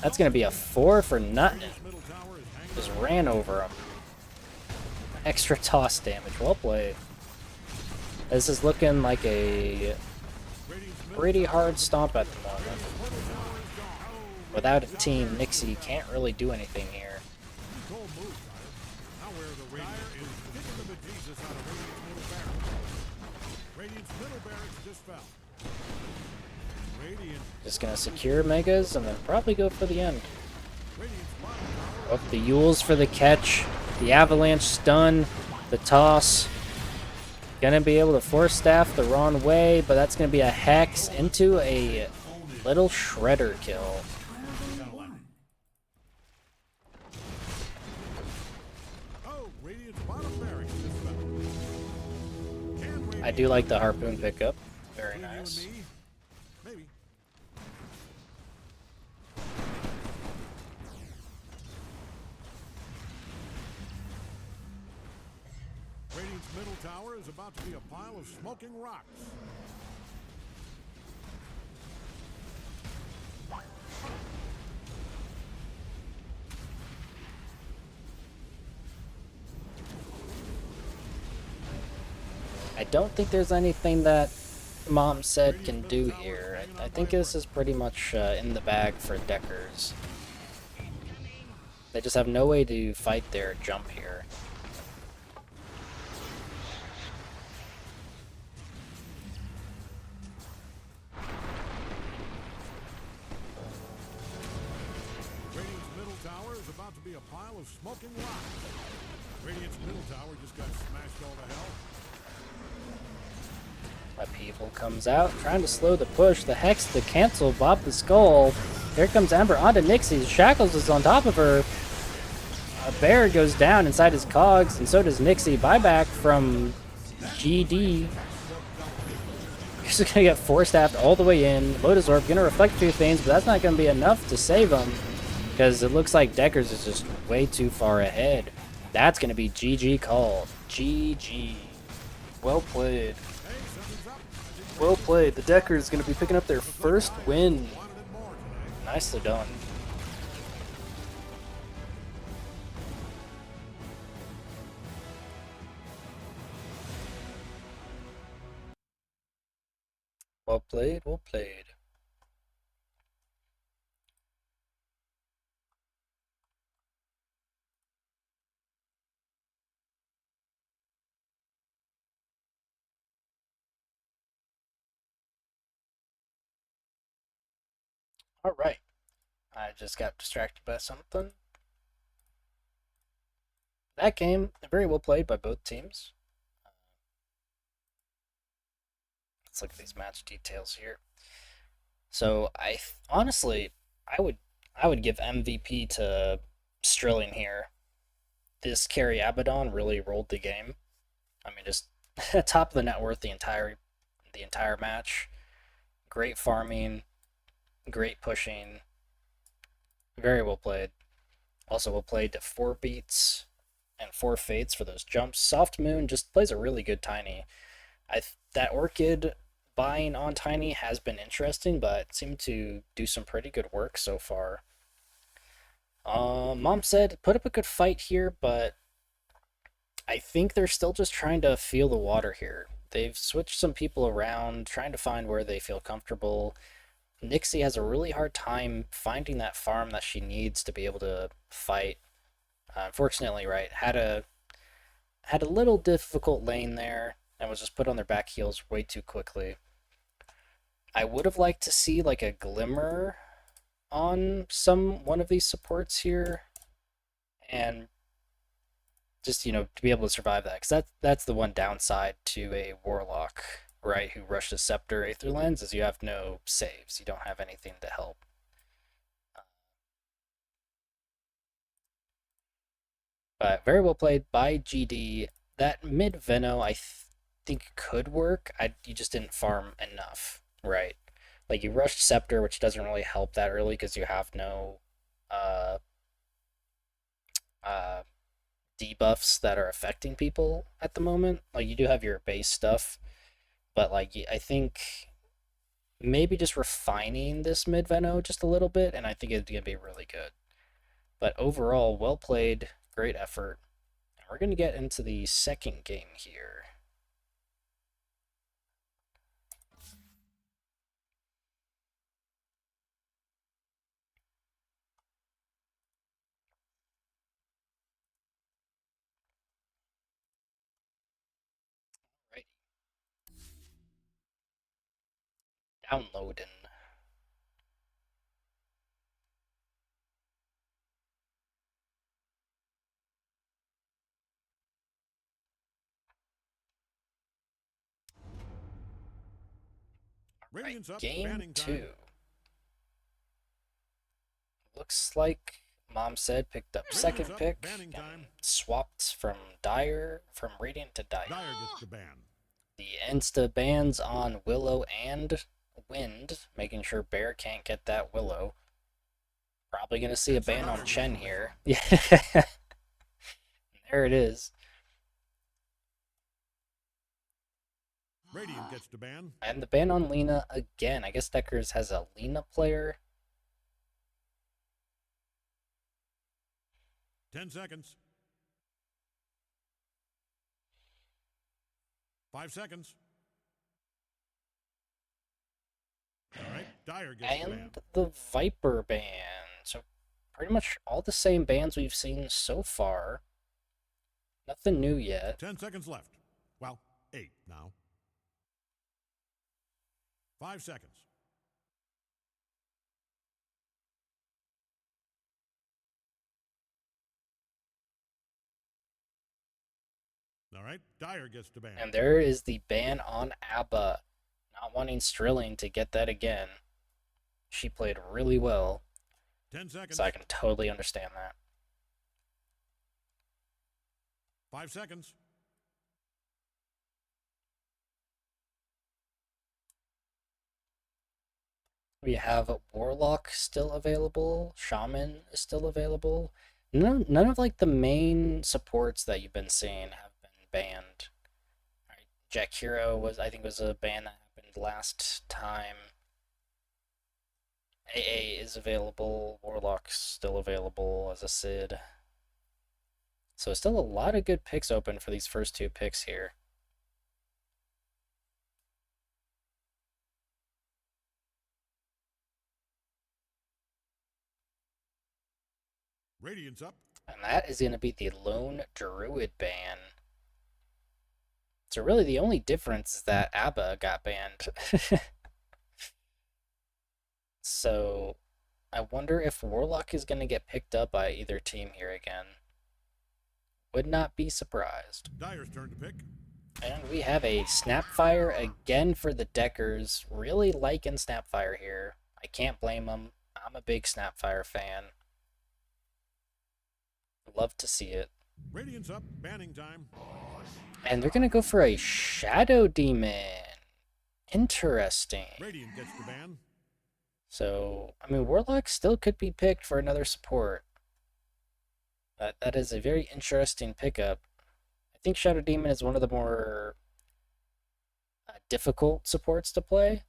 That's going to be a 4 for nothing. Just ran over him. Extra toss damage. Well played. This is looking like a pretty hard stomp at the moment. Without a team, Nixie can't really do anything here. Just gonna secure Megas and then probably go for the end. Oh, the Yules for the catch. The Avalanche stun. The toss. Gonna be able to force staff the wrong way, but that's gonna be a Hex into a little Shredder kill. I do like the Harpoon pickup. Very nice. Radiant's middle tower is about to be a pile of smoking rocks. I don't think there's anything that Mom said can do here. I think this is pretty much in the bag for Deckers. They just have no way to fight their jump here. Radiant's middle tower is about to be a pile of smoking rocks. Radiant's middle tower just got smashed all to hell. Upheaval comes out, trying to slow the push. The Hex to cancel Bob the Skull. Here comes Ember onto Nixie. Shackles is on top of her. A bear goes down inside his cogs, and so does Nixie. Buyback from GD. He's just gonna get force-staffed all the way in. Lotus Orb gonna reflect a few things, but that's not gonna be enough to save him. Because it looks like Deckers is just way too far ahead. That's gonna be GG called. GG. Well played. Well played. The Deckers going to be picking up their first win. Nicely done. Well played, well played. All right. I just got distracted by something. That game, very well played by both teams. Let's look at these match details here. So honestly, I would give MVP to Strilling here. This carry Abaddon really rolled the game. I mean, just top of the net worth the entire match. Great farming, great pushing, very well played. Also well played to 4 beats and 4 fates for those jumps. Soft Moon just plays a really good Tiny. That Orchid buying on Tiny has been interesting, but seemed to do some pretty good work so far. Mom said put up a good fight here, but I think they're still just trying to feel the water here. They've switched some people around, trying to find where they feel comfortable. Nixie has a really hard time finding that farm that she needs to be able to fight. Unfortunately, right, had a little difficult lane there and was just put on their back heels way too quickly. I would have liked to see like a glimmer on one of these supports here, and just to be able to survive that, because that's the one downside to a warlock, right? Who rushes scepter aether lens is you have no saves, you don't have anything to help. But very well played by GD. That mid Veno think could work. You just didn't farm enough, right? Like you rushed scepter, which doesn't really help that early because you have no uh uh debuffs that are affecting people at the moment. Like you do have your base stuff, but like I think maybe just refining this mid Veno just a little bit, and I think it's gonna be really good. But overall, well played, great effort. And we're gonna get into the second game here. Right, downloading. Right, Radiance up. game Banning time. 2. Looks like Mom said picked up second Up. pick Banning time. and swapped from Radiant to Dire. Dire gets the ban. The insta bans on Willow and Wind, making sure Bear can't get that Willow. Probably gonna see a ban on Chen here. Yeah, there it is. Radiant gets the ban. And the ban on Lena again. I guess Deckers has a Lena player. 10 seconds. 5 seconds. All right, Dire gets the ban. And the Viper ban. So pretty much all the same bans we've seen so far. Nothing new yet. 10 seconds left. Well, 8 now. 5 seconds. All right, Dire gets the ban. And there is the ban on Abba. Not wanting Strilling to get that again. She played really well. 10 seconds. So I can totally understand that. 5 seconds. We have Warlock still available. Shaman is still available. None of like the main supports that you've been seeing have been banned. Right. Jack Hero I think was a ban that happened last time. AA is available. Warlock's still available as a Sid. So still a lot of good picks open for these first two picks here. Radiance up. And that is going to be the Lone Druid ban. So really the only difference is that Abba got banned. So I wonder if Warlock is going to get picked up by either team here again. Would not be surprised. Dire's turn to pick. And we have a Snapfire again for the Deckers. Really liking Snapfire here. I can't blame them. I'm a big Snapfire fan. Love to see it. Radiance up. Banning time. And they're going to go for a Shadow Demon. Interesting. Radiant gets the ban. So, I mean, Warlock still could be picked for another support. That is a very interesting pickup. I think Shadow Demon is one of the more difficult supports to play.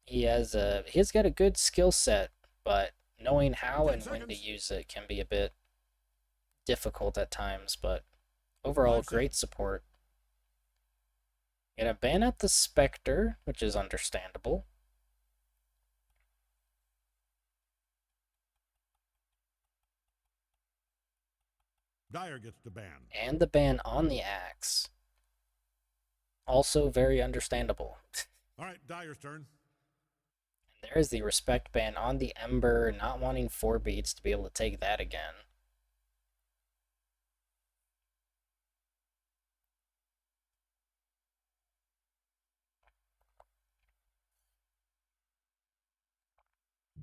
He's got a good skill set, but knowing how and when to use it can be a bit difficult at times. But overall, great support. Gonna ban out the Spectre, which is understandable. Dire gets the ban. And the ban on the Axe. Also very understandable. All right, Dire's turn. there's the respect ban on the Ember, not wanting 4 beats to be able to take that again.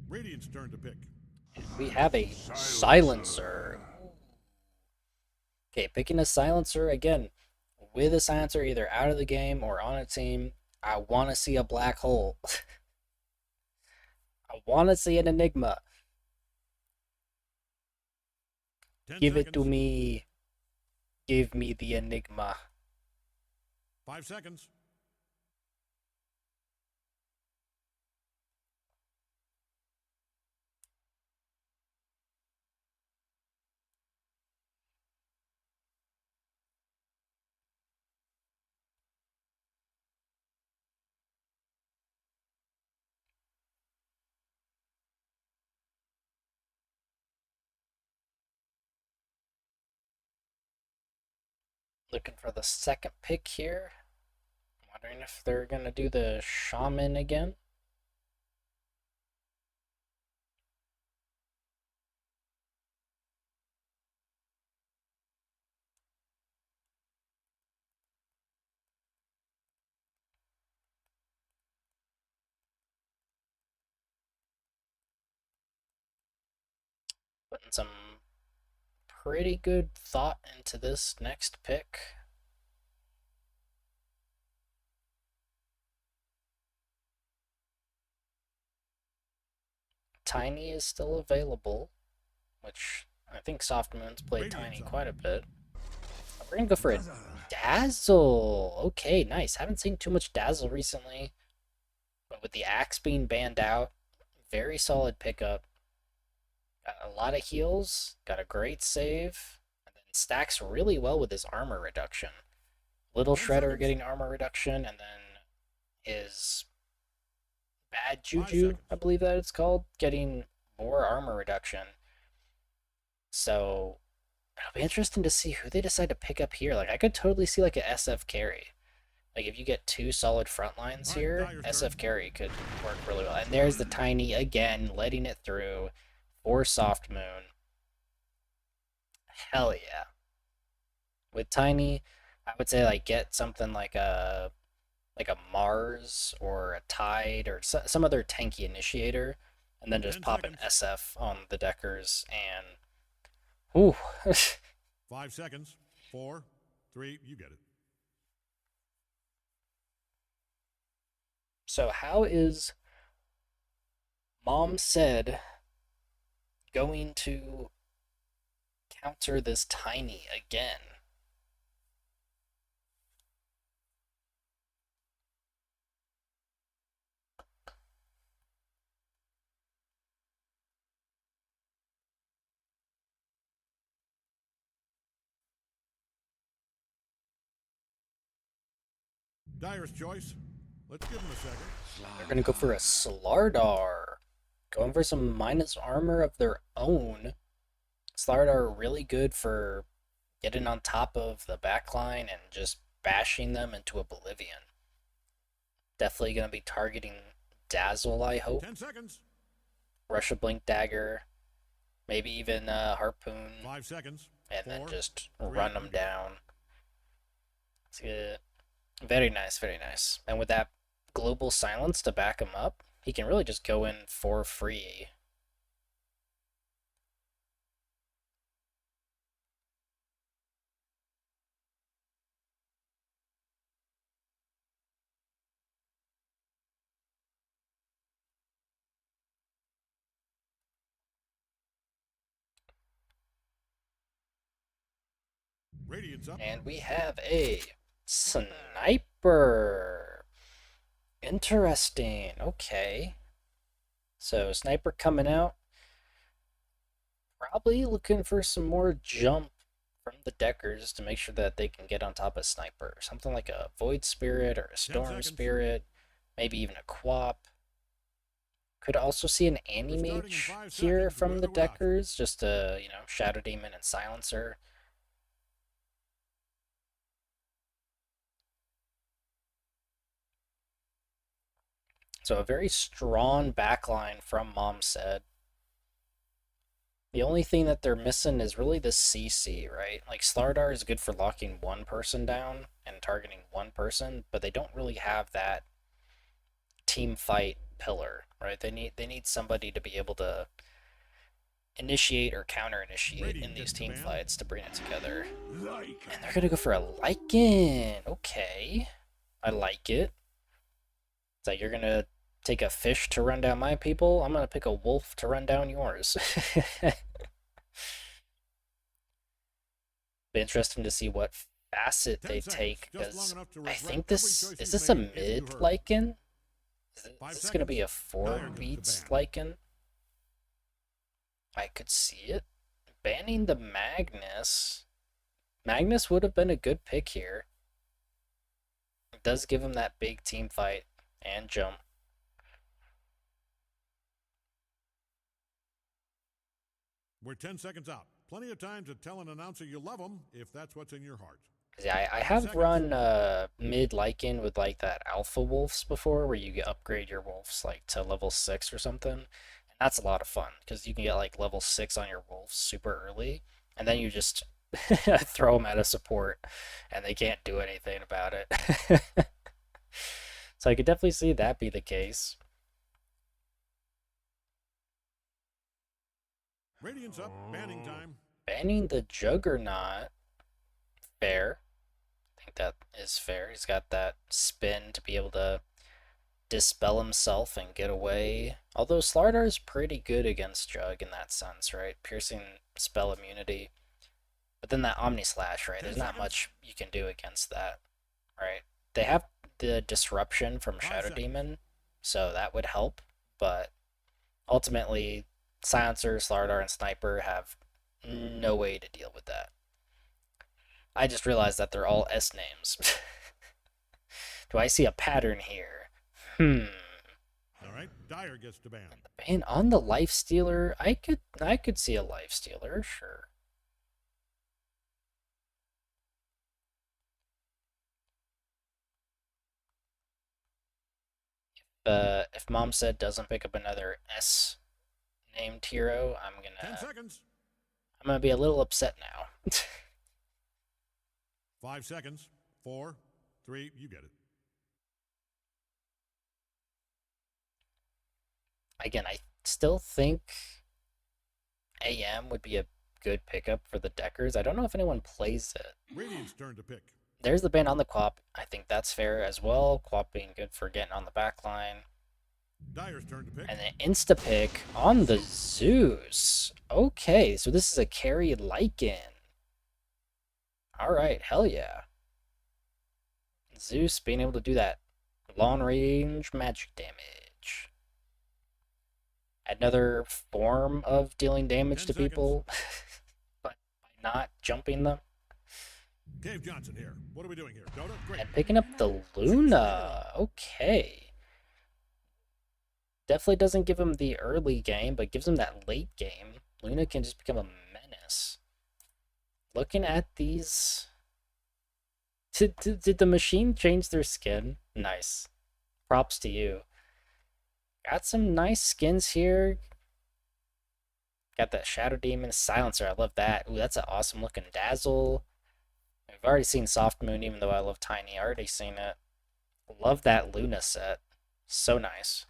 Radiant's turn to pick. We have a silencer. Okay, picking a silencer again. With a silencer either out of the game or on a team, I want to see a black hole. I want to see an enigma. 10 Give seconds. it to me. Give me the enigma. 5 seconds. Looking for the second pick here. Wondering if they're going to do the shaman again. Putting some pretty good thought into this next pick. Tiny is still available, which I think Soft Moon's played Tiny quite a bit. We're gonna go for a Dazzle. Okay, nice. Haven't seen too much Dazzle recently, but with the axe being banned out, very solid pickup. Got a lot of heals, got a great save, and then stacks really well with his armor reduction. Little Shredder getting armor reduction, and then his Bad Juju, I believe that it's called, getting more armor reduction. So it'll be interesting to see who they decide to pick up here. Like, I could totally see like a SF carry. Like, if you get 2 solid front lines here, SF carry could work really well. And there's the Tiny again, letting it through for Soft Moon. Hell yeah. With Tiny, I would say like get something like a Mars or a Tide or some other tanky initiator, and then just pop an SF on the Deckers and ooh. 5 seconds. 4, 3, you get it. So how is Mom Said going to counter this Tiny again? Dyer's choice. Let's give him a second. They're going to go for a Slardar. Going for some minus armor of their own. Slardar really good for getting on top of the backline and just bashing them into oblivion. Definitely going to be targeting Dazzle, I hope. 10 seconds. Russia Blink Dagger. Maybe even Harpoon. 5 seconds. And then just run them down. It's good. Very nice, very nice. And with that global silence to back him up, he can really just go in for free. Radiant's up. And we have a Sniper. Interesting. Okay. So, Sniper coming out. Probably looking for some more jump from the Deckers to make sure that they can get on top of Sniper. Something like a Void Spirit or a Storm Spirit. Maybe even a Quap. Could also see an Animage here from the Deckers. Just a, Shadow Demon and Silencer. So a very strong backline from Mom said. The only thing that they're missing is really the CC, right? Like Slardar is good for locking one person down and targeting one person, but they don't really have that team fight pillar, right? They need somebody to be able to initiate or counter initiate in these team fights to bring it together. And they're gonna go for a Lycan. Okay. I like it. It's like you're gonna take a fish to run down my people. I'm gonna pick a wolf to run down yours. Be interesting to see what facet they take, because I think this is this a mid Lycan? Is this gonna be a 4 beats Lycan? I could see it. Banning the Magnus. Magnus would have been a good pick here. It does give him that big team fight and jump. We're 10 seconds out. Plenty of time to tell an announcer you love them if that's what's in your heart. Yeah, I have run mid Lycan with like that Alpha Wolves before, where you upgrade your wolves like to level 6 or something. And that's a lot of fun because you can get like level 6 on your wolves super early, and then you just throw them at a support and they can't do anything about it. So I could definitely see that be the case. Radiant's up. Banning time. Banning the Juggernaut. Fair. I think that is fair. He's got that spin to be able to dispel himself and get away. Although Slardar is pretty good against Jug in that sense, right? Piercing spell immunity. But then that Omni Slash, right? There's not much you can do against that, right? They have the disruption from Shadow Demon, so that would help. But ultimately, Silencer, Slardar, and Sniper have no way to deal with that. I just realized that they're all S names. Do I see a pattern here? All right, Dyer gets to ban. Ban on the Life Stealer. I could see a Life Stealer, sure. If Mom said doesn't pick up another S named hero, 10 seconds. I'm gonna be a little upset now. 5 seconds. 4, 3, you get it. Again, I still think AM would be a good pickup for the Deckers. I don't know if anyone plays it. Radiant's turn to pick. There's the ban on the Quap. I think that's fair as well. Quap being good for getting on the back line. Dyer's turn to pick. And then insta-pick on the Zeus. Okay, so this is a carry Lycan. Alright, hell yeah. Zeus being able to do that long-range magic damage. Another form of dealing damage to people, but by not jumping them. Dave Johnson here. What are we doing here? Dota? Great. And picking up the Luna. Okay. Definitely doesn't give him the early game, but gives him that late game. Luna can just become a menace. Looking at these... Did the machine change their skin? Nice. Props to you. Got some nice skins here. Got that Shadow Demon Silencer. I love that. Ooh, that's an awesome looking Dazzle. I've already seen Soft Moon, even though I love Tiny. I already seen it. Love that Luna set. So nice.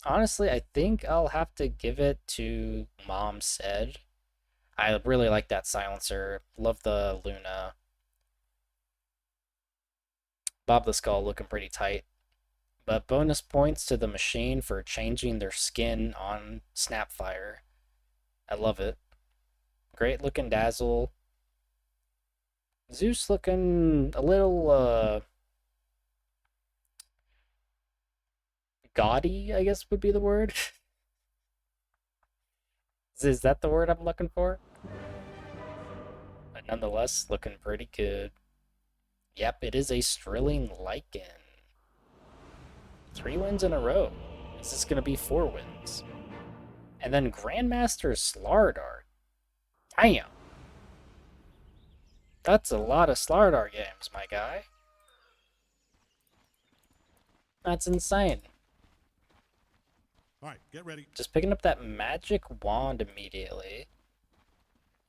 Honestly, I think I'll have to give it to Mom Said. I really like that Silencer. Love the Luna. Bob the Skull looking pretty tight. But bonus points to the machine for changing their skin on Snapfire. I love it. Great looking Dazzle. Zeus looking a little, gaudy, I guess would be the word. Is that the word I'm looking for? But nonetheless, looking pretty good. Yep, it is a Strilling Lycan. 3 wins in a row. Is this going to be 4 wins? And then Grandmaster Slardar. Damn. That's a lot of Slardar games, my guy. That's insane. All right, get ready. Just picking up that magic wand immediately.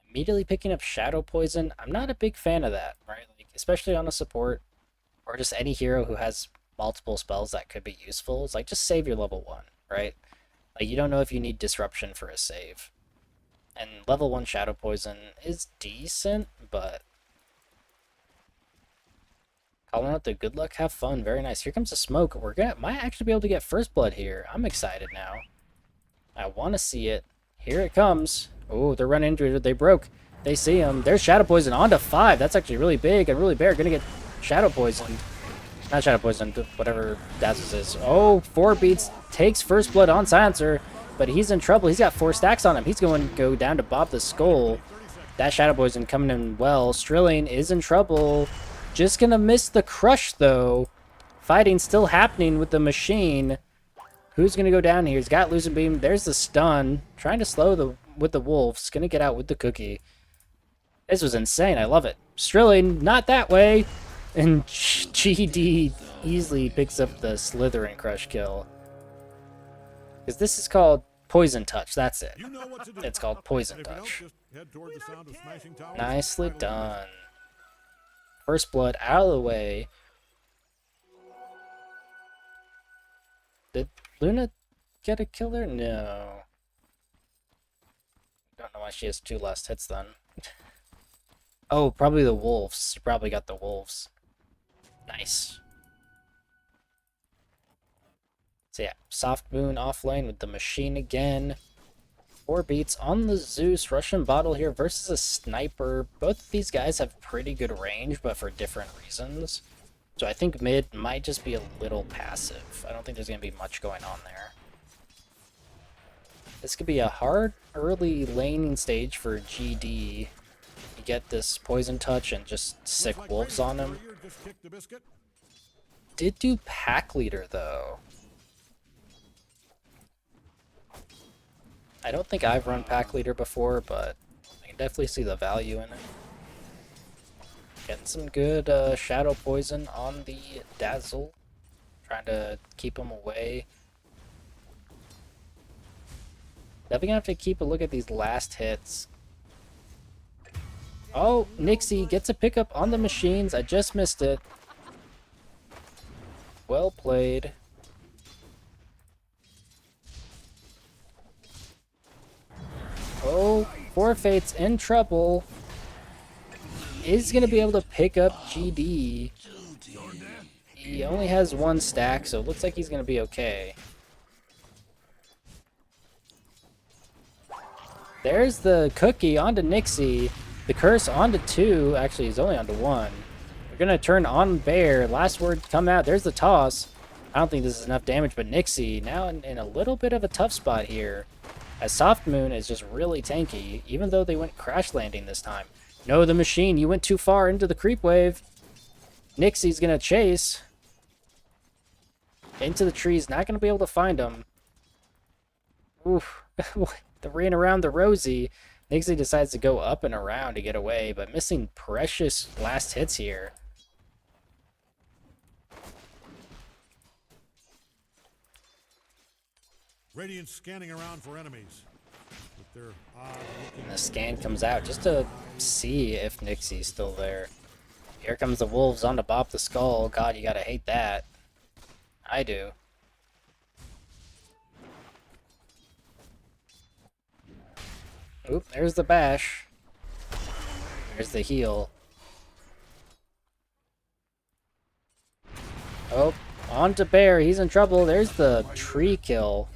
Immediately picking up Shadow Poison. I'm not a big fan of that, right? Like, especially on a support or just any hero who has multiple spells that could be useful. It's like, just save your level 1, right? Like, you don't know if you need Disruption for a save. And level 1 Shadow Poison is decent, but calling out the good luck, have fun, very nice. Here comes the smoke. Might actually be able to get first blood here. I'm excited now. I want to see it. Here it comes. Oh, they're running into it. They broke. They see him. There's Shadow Poison on to 5. That's actually really big and really bear. Gonna get Shadow Poisoned. Not Shadow Poisoned, whatever Dazzles is. Oh, 4 beats. Takes first blood on Silencer, but he's in trouble. He's got 4 stacks on him. He's going to go down to Bob the Skull. That Shadow Poison coming in well. Strilling is in trouble. Just gonna miss the crush, though. Fighting still happening with the machine. Who's gonna go down here? He's got Lucid Beam. There's the stun. Trying to slow with the wolves. Gonna get out with the cookie. This was insane. I love it. Strilling, not that way. And GD easily picks up the Slytherin crush kill. Because this is called Poison Touch. That's it. You know what to do. It's called Poison If you don't, Touch. just head toward the sound of smashing towers. Nicely done. First blood out of the way. Did Luna get a kill there? No. Don't know why she has 2 last hits then. Oh, probably the wolves. She probably got the wolves. Nice. So yeah, Soft Moon off lane with the machine again. 4 beats on the Zeus. Russian bottle here versus a sniper. Both of these guys have pretty good range, but for different reasons. So I think mid might just be a little passive. I don't think there's going to be much going on there. This could be a hard early laning stage for GD. You get this Poison Touch and just sick wolves on him. Just kick the biscuit. Did do pack leader though. I don't think I've run pack leader before, but I can definitely see the value in it. Getting some good Shadow Poison on the Dazzle. Trying to keep him away. Definitely gonna have to keep a look at these last hits. Oh, Nixie gets a pickup on the machines. I just missed it. Well played. Oh, Forfeit's in trouble. Is going to be able to pick up GD. He only has 1 stack, so it looks like he's going to be okay. There's the cookie onto Nixie. The curse onto 2. Actually, he's only onto 1. We're going to turn on Bear. Last word come out. There's the toss. I don't think this is enough damage, but Nixie now in a little bit of a tough spot here. As Soft Moon is just really tanky, even though they went crash landing this time. No, the machine, you went too far into the creep wave. Nixie's gonna chase. Into the trees, not gonna be able to find him. Oof, the ran around the Rosie. Nixie decides to go up and around to get away, but missing precious last hits here. Radiant scanning around for enemies. With their And the scan comes out just to see if Nixie's still there. Here comes the wolves on to Bob the Skull. God, you gotta hate that. I do. Oop, there's the bash. There's the heal. Oh, on to Bear. He's in trouble. There's the tree kill.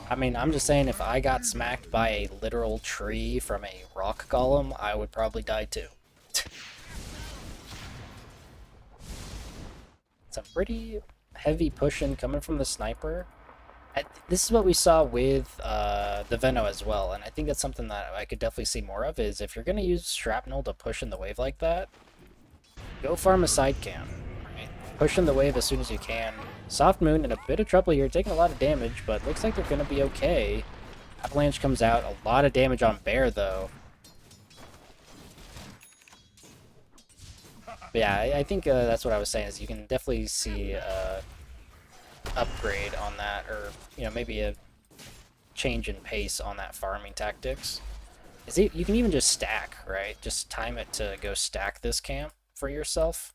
I mean, I'm just saying if I got smacked by a literal tree from a rock golem, I would probably die too. Some pretty heavy pushing coming from the sniper. This is what we saw with the Veno as well, and I think that's something that I could definitely see more of, is if you're going to use Shrapnel to push in the wave like that, go farm a side cam. Push in the wave as soon as you can. Soft Moon in a bit of trouble here, taking a lot of damage, but looks like they're going to be okay. Avalanche comes out, a lot of damage on Bear though. But yeah, I think that's what I was saying, is you can definitely see upgrade on that, or maybe a change in pace on that farming tactics. You can even just stack, right? Just time it to go stack this camp for yourself.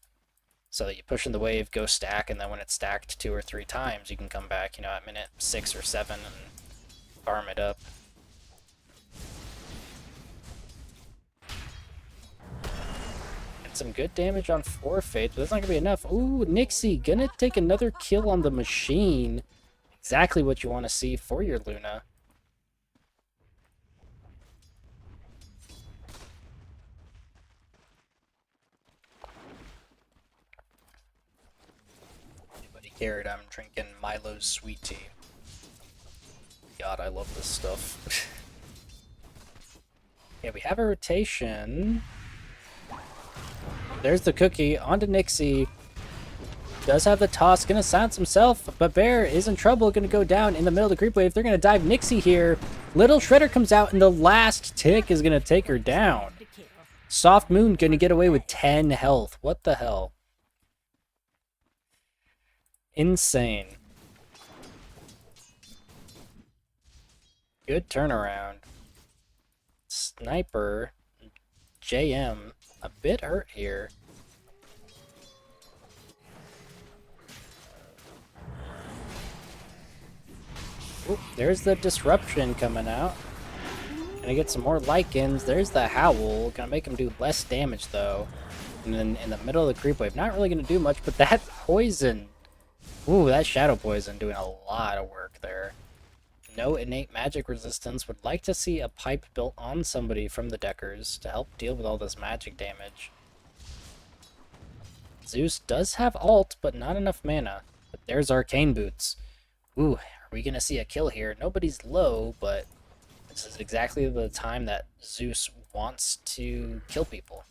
So that you push in the wave, go stack, and then when it's stacked 2 or 3 times, you can come back, at minute 6 or 7 and farm it up. And some good damage on Forfeit, but that's not going to be enough. Ooh, Nixie gonna take another kill on the machine. Exactly what you want to see for your Luna. Carrot, I'm drinking Milo's sweet tea. God, I love this stuff. Yeah, we have a rotation. There's the cookie, onto Nixie. Does have the toss, gonna silence himself, but Bear is in trouble, gonna go down in the middle of the creep wave. They're gonna dive Nixie here. Little Shredder comes out, and the last tick is gonna take her down. Soft Moon gonna get away with 10 health. What the hell? Insane. Good turnaround. Sniper, JM, a bit hurt here. Ooh, there's the disruption coming out. Gonna get some more Lycans. There's the Howl. Gonna make him do less damage though. And then in the middle of the creep wave, not really gonna do much, but that poison. Ooh, that Shadow Poison doing a lot of work there. No innate magic resistance. Would like to see a pipe built on somebody from the Deckers to help deal with all this magic damage. Zeus does have ult, but not enough mana. But there's Arcane Boots. Ooh, are we gonna see a kill here? Nobody's low, but this is exactly the time that Zeus wants to kill people.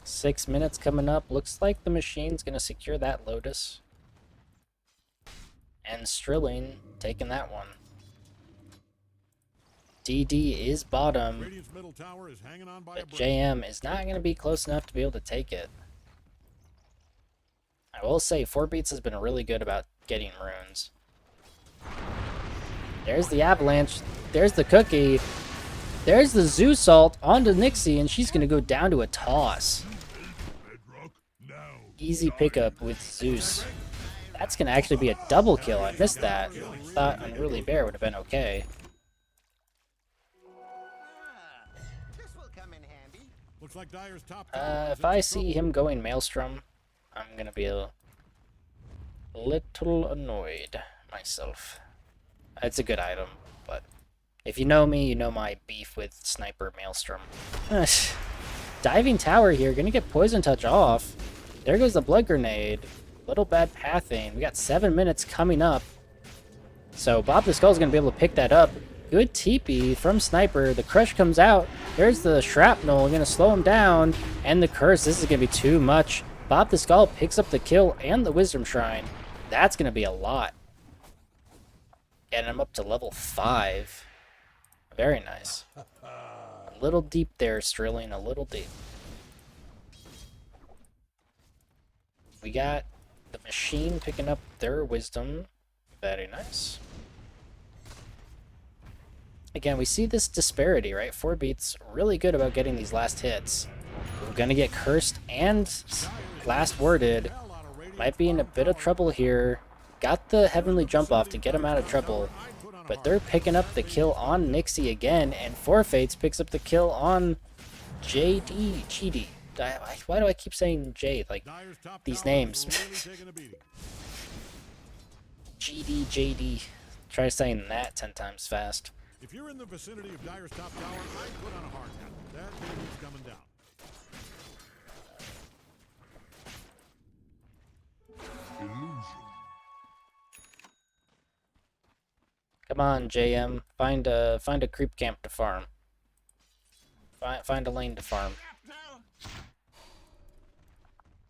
6 minutes coming up. Looks like the machine's going to secure that Lotus. And Strilling taking that one. DD is bottom, but JM is not going to be close enough to be able to take it. I will say 4Beats has been really good about getting runes. There's the Avalanche. There's the Cookie. There's the Zeus ult onto Nixie, and she's going to go down to a toss. Easy pickup with Zeus. That's going to actually be a double kill. I missed that. Thought Unruly Bear would have been okay. If I see him going Maelstrom, I'm going to be a little annoyed myself. It's a good item, but if you know me, you know my beef with Sniper Maelstrom. Diving Tower here, gonna get Poison Touch off. There goes the Blood Grenade. Little bad pathing. We got 7 minutes coming up. So Bob the Skull's gonna be able to pick that up. Good TP from Sniper. The Crush comes out. There's the Shrapnel, gonna slow him down. And the Curse, this is gonna be too much. Bob the Skull picks up the kill and the Wisdom Shrine. That's gonna be a lot. Getting him up to level 5. Very nice. A little deep there, Strilling, a little deep. We got the machine picking up their wisdom. Very nice. Again, we see this disparity, right? 4Beats really good about getting these last hits. We're gonna get cursed and last worded. Might be in a bit of trouble here. Got the heavenly jump off to get him out of trouble. But they're picking up the kill on Nixie again, and Forfates picks up the kill on GD. Why do I keep saying J? Like, these names. JD. Try saying that 10 times fast. If you're in the vicinity of Dyer's top tower, I'd put on a hard hat. That baby's coming down. Illusion. Come on, JM. Find a creep camp to farm. Find a lane to farm.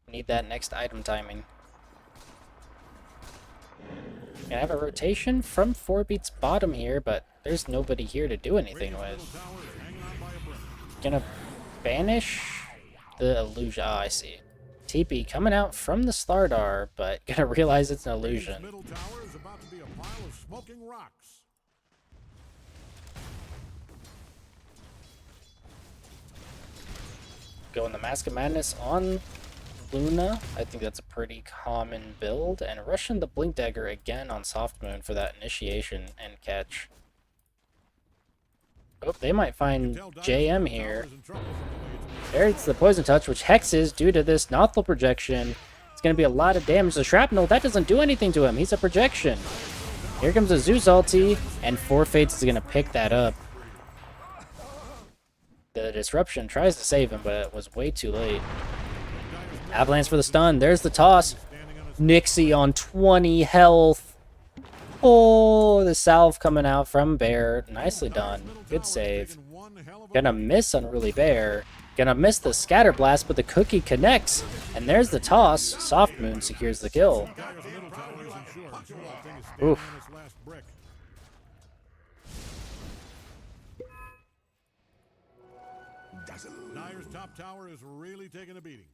Need that next item timing. Gonna have a rotation from 4Beats bottom here, but There's nobody here to do anything Radiant's with. middle tower is hanging on by a brick. Gonna banish the illusion. Ah, I see. TP coming out from the Slardar, but gonna realize it's an Radiant's illusion. middle tower is about to be a pile of smoking rocks. Going the Mask of Madness on Luna. I think that's a pretty common build. And rushing the Blink Dagger again on Soft Moon for that initiation and catch. Oh, they might find JM here. There's the Poison Touch, which hexes due to this Nothel projection. It's going to be a lot of damage. The Shrapnel, that doesn't do anything to him. He's a projection. Here comes a Zeus ulti, and Four Fates is going to pick that up. The Disruption tries to save him, but it was way too late. Avalanche for the stun. There's the toss. Nixie on 20 health. Oh, the salve coming out from Bear. Nicely done. Good save. Gonna miss Unruly Bear. Gonna miss the Scatter Blast, but the Cookie connects. And there's the toss. Soft Moon secures the kill. Oof. Dyer's top tower is really taking a beating.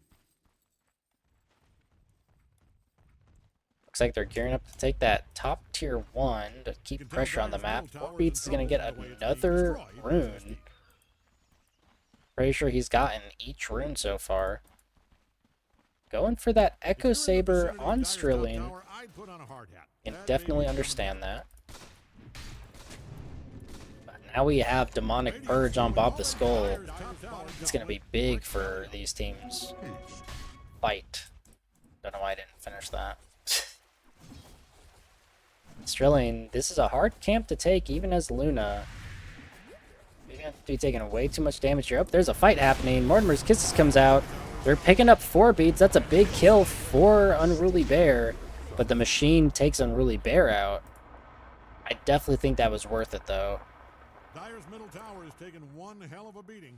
Looks like they're gearing up to take that top tier 1 to keep pressure on the map. Warbeats is going to get another rune. Pretty sure he's gotten each rune so far. Going for that Echo Saber on Strilling. Can definitely understand that. But now we have Demonic Purge on Bob the Skull. It's going to be big for these teams. Fight. Don't know why I didn't finish that. Strilling, this is a hard camp to take, even as Luna. You're going to be taking way too much damage here. Oh, there's a fight happening. Mortimer's Kisses comes out. They're picking up 4 beats. That's a big kill for Unruly Bear. But the machine takes Unruly Bear out. I definitely think that was worth it, though. Dyer's middle tower is taking one hell of a beating.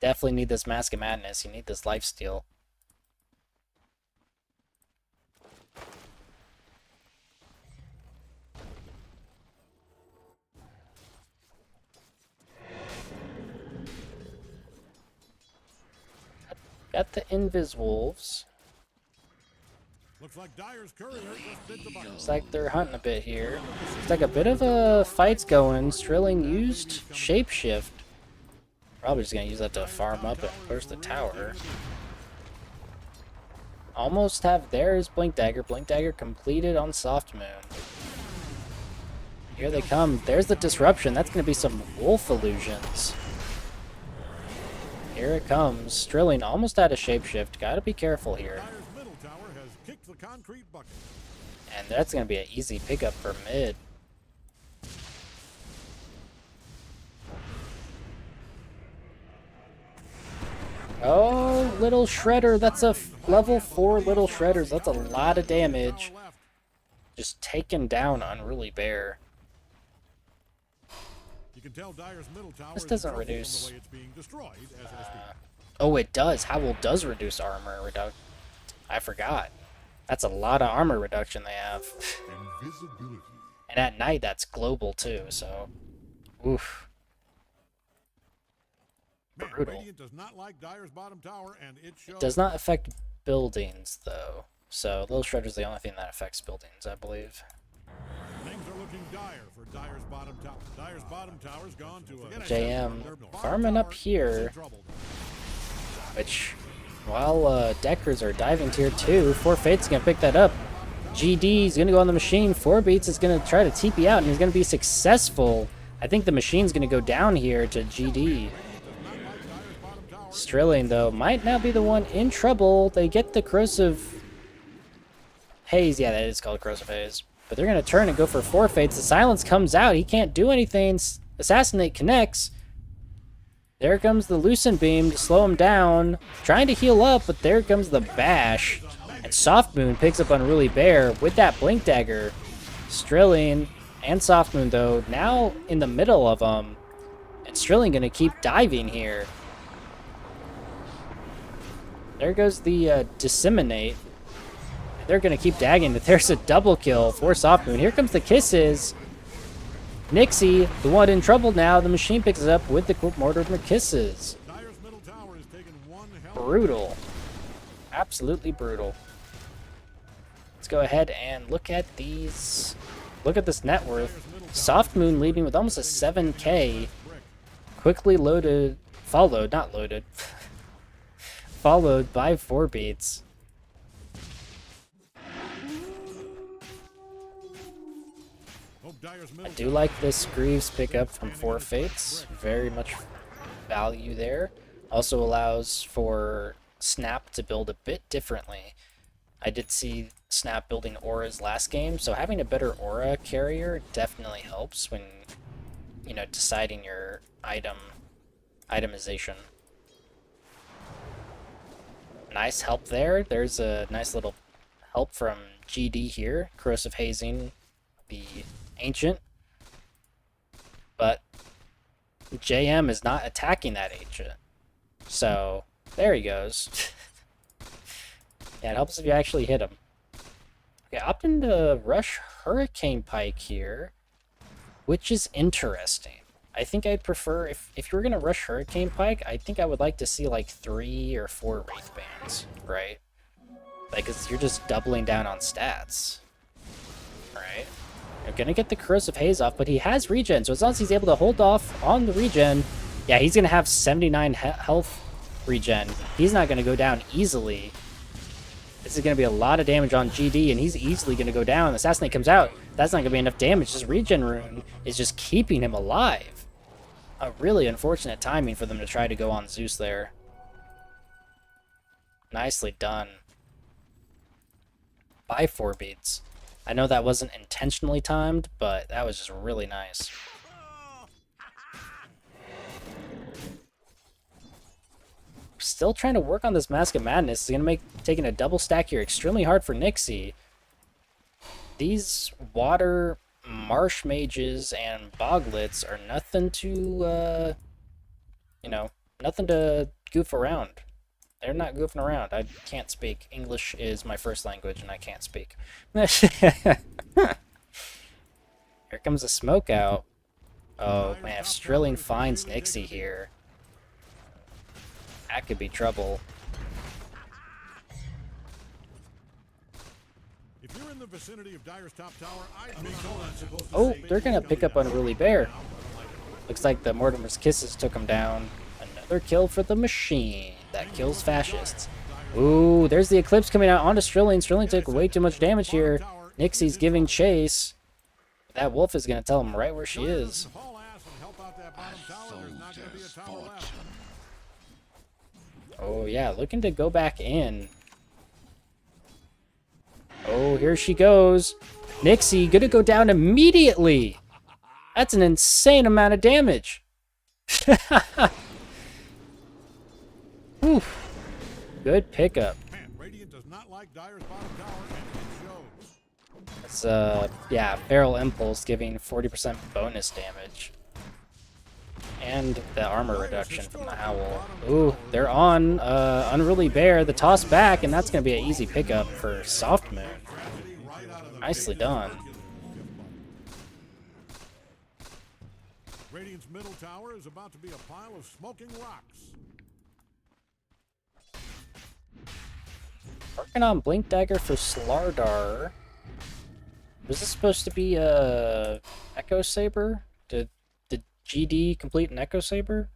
Definitely need this Mask of Madness. You need this lifesteal. Got the Invis Wolves. Looks like Dyer's courier just bit the button. Looks like they're hunting a bit here. Looks like a bit of a fight's going. Strilling used Shapeshift. Probably just gonna use that to farm up and push the tower. Almost have theirs Blink Dagger. Blink Dagger completed on Soft Moon. Here they come. There's the Disruption. That's gonna be some Wolf Illusions. Here it comes. Strilling almost had a Shapeshift. Gotta be careful here. Dyer's middle tower has kicked the concrete bucket. And that's going to be an easy pickup for mid. Oh, Little Shredder. That's a level 4 Little Shredders. That's a lot of damage. Just taken down Unruly Bear. You can tell Dyer's middle tower This is doesn't in trouble from reduce. the way it's being destroyed as I speak. Oh, it does. Howl does reduce armor reduction. I forgot. That's a lot of armor reduction they have. Invisibility. And at night, that's global too, so... Oof. Man, Brutal. Radiant does not like Dyer's bottom tower, and it shows. Does not affect buildings, though. So, Little Shredder's the only thing that affects buildings, I believe. Things are looking dire for Dyer's bottom tower. Dyer's bottom tower's gone to a JM Their bottom farming up tower is here. in trouble. Which, while Deckers are diving tier 2, 4 Fate's going to pick that up. GD's going to go on the machine. 4 Beats is going to try to TP out, and he's going to be successful. I think the machine's going to go down here to GD. Strilling, though, might now be the one in trouble. They get the Corrosive Haze. Yeah, that is called Corrosive Haze. But they're going to turn and go for 4 Fates. The silence comes out. He can't do anything. Assassinate connects. There comes the Lucent Beam to slow him down. Trying to heal up, but there comes the Bash. And Soft Moon picks up Unruly Bear with that Blink Dagger. Strilling and Soft Moon, though, now in the middle of them. And Strilling going to keep diving here. There goes the Disseminate. They're going to keep dagging. There's a double kill for Soft Moon. Here comes the Kisses. Nixie, the one in trouble now. The machine picks it up with the Mortimer Kisses. Dyer's middle tower is taking one hell. Brutal. Absolutely brutal. Let's go ahead and look at these. Look at this net worth. Soft Moon leading with almost a 7k. Quickly loaded. Followed, not loaded. Followed by 4 beats. I do like this Greaves pickup from 4 Fates. Very much value there. Also allows for Snap to build a bit differently. I did see Snap building auras last game, so having a better aura carrier definitely helps when, you know, deciding your itemization. Nice help there. There's a nice little help from GD here. Corrosive Hazing the Ancient. But JM is not attacking that Ancient. So, there he goes. Yeah, it helps if you actually hit him. Okay, opting to rush Hurricane Pike here, which is interesting. I think I'd prefer, if you were going to rush Hurricane Pike, I think I would like to see like 3 or 4 Wraith Bands, right? Like, 'cause you're just doubling down on stats, right? You're going to get the Corrosive Haze off, but he has regen, so as long as he's able to hold off on the regen, yeah, he's going to have 79 health regen. He's not going to go down easily. This is going to be a lot of damage on GD, and he's easily going to go down. Assassinate comes out. That's not going to be enough damage. This regen rune is just keeping him alive. A really unfortunate timing for them to try to go on Zeus there. Nicely done. By 4 beats. I know that wasn't intentionally timed, but that was just really nice. Still trying to work on this Mask of Madness. It's going to make taking a double stack here extremely hard for Nixie. These water marsh mages and boglets are nothing to, you know, nothing to goof around. They're not goofing around. I can't speak. English is my first language and I can't speak. Here comes a smoke out. Oh man, if Strilling finds Nixie here, that could be trouble. If you're in the vicinity of Dyer's top tower, Oh, they're gonna pick up Unruly Bear. Looks like the Mortimer's Kisses took him down. Another kill for the machine that kills fascists. Ooh, there's the Eclipse coming out onto Strilling. Strilling took way too much damage here. Nixie's giving chase. That wolf is gonna tell him right where she is. Oh yeah, looking to go back in. Oh, here she goes. Nixie gonna go down immediately. That's an insane amount of damage. Oof. Good pickup. It's yeah, Feral Impulse giving 40% bonus damage. And the armor reduction from the Owl. Ooh, they're on Unruly Bear, the toss back, and that's going to be an easy pickup for Soft Moon. Nicely done. Radiant's middle tower is about to be a pile of smoking rocks. Working on Blink Dagger for Slardar. Was this supposed to be a Echo Saber? Did GD complete an Echo Saber?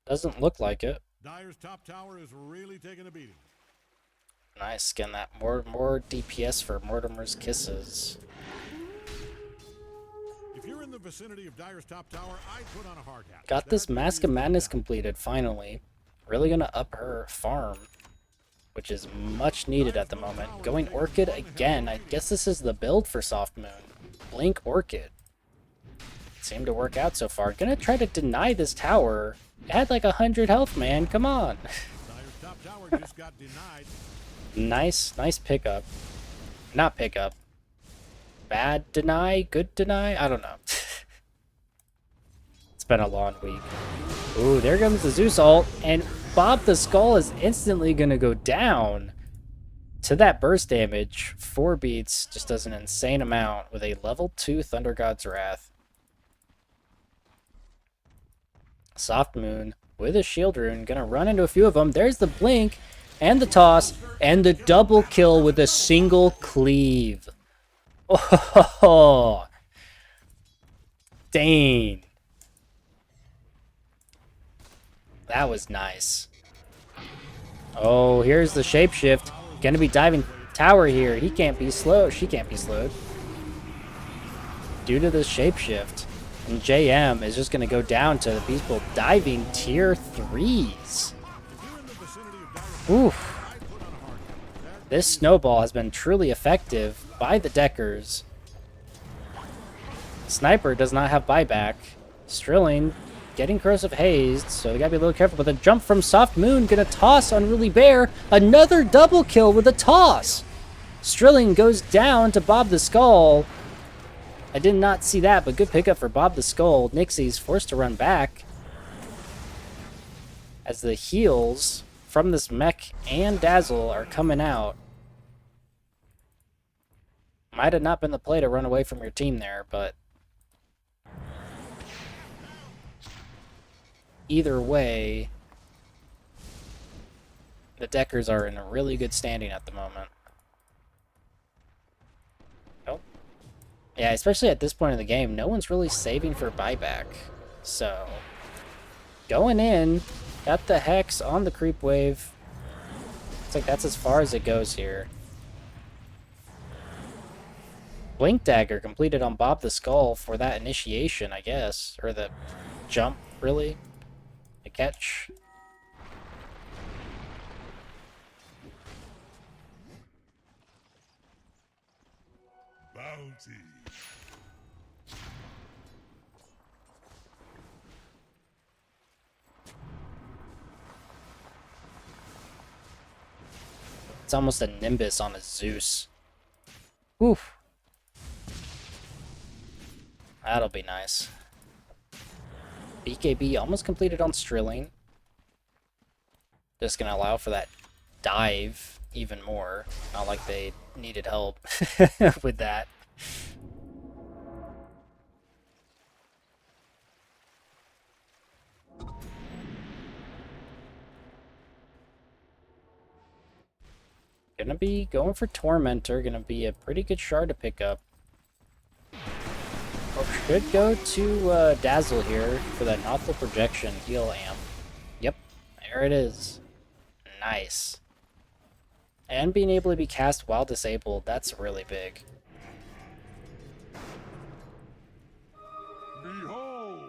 Doesn't look like it. Dyer's top tower is really taking a beating. Nice, getting that more DPS for Mortimer's Kisses. If you're in the vicinity of Dyer's top tower, I'd put on a hard hat. Got this Mask of Madness completed finally. Really gonna up her farm, which is much needed at the moment. Going Orchid again. I guess this is the build for Soft Moon. Blink Orchid. Seemed to work out so far. Gonna try to deny this tower. It had like 100 health, man. Come on. Nice pickup. Not pickup. Bad deny? Good deny? I don't know. It's been a long week. Ooh, there comes the Zeus ult. And Bob the Skull is instantly gonna go down. to that burst damage, 4 beats just does an insane amount with a level 2 Thunder God's Wrath. Soft Moon with a shield rune, gonna run into a few of them. There's the blink and the toss and the double kill with a single cleave. Oh, dang. That was nice. Oh, here's the shapeshift. Gonna be diving tower here. He can't be slow. She can't be slowed. Due to the shapeshift. And JM is just gonna go down to the people diving tier 3s. Oof. This snowball has been truly effective by the Deckers. Sniper does not have buyback. Strilling getting corrosive hazed, so they gotta be a little careful. But the jump from Soft Moon gonna toss Unruly Bear. Another double kill with a toss. Strilling goes down to Bob the Skull. I did not see that, but good pickup for Bob the Skull. Nixie's forced to run back as the heals from this mech and Dazzle are coming out. Might have not been the play to run away from your team there, but either way, the Deckers are in a really good standing at the moment. Oh. Yeah, especially at this point in the game, no one's really saving for buyback. So, going in, got the Hex on the creep wave. Looks like that's as far as it goes here. Blink Dagger completed on Bob the Skull for that initiation, I guess. Or the jump, really. The catch. Bounty. It's almost a Nimbus on a Zeus. Oof. That'll be nice. BKB almost completed on Strilling. Just gonna allow for that dive even more. Not like they needed help with that. Gonna be going for Tormentor. Gonna be a pretty good shard to pick up. Or should go to Dazzle here for that Nothel Projection heal amp. Yep, there it is. Nice. And being able to be cast while disabled, that's really big. Behold.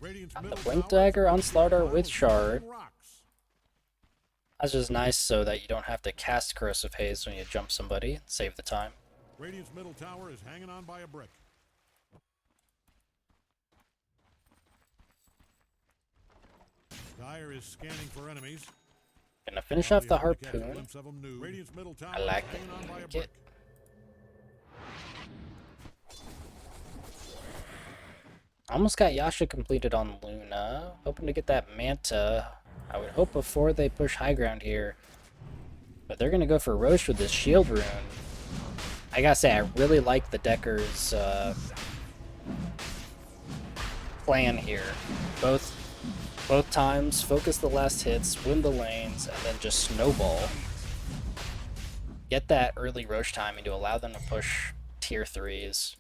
The Blink Dagger on Slaughter with Shard. That's just nice so that you don't have to cast Corrosive Haze when you jump somebody. Save the time. Radiant's middle tower is hanging on by a brick. Dire is scanning for enemies. Gonna finish off the Harpoon. Radiant's middle tower I like is hanging on by a it. brick. Almost got Yasha completed on Luna. Hoping to get that Manta. I would hope before they push high ground here. But they're gonna go for Roche with this shield rune. I gotta say, I really like the Deckers' plan here. Both times, focus the last hits, win the lanes, and then just snowball. Get that early Roche timing to allow them to push tier 3s.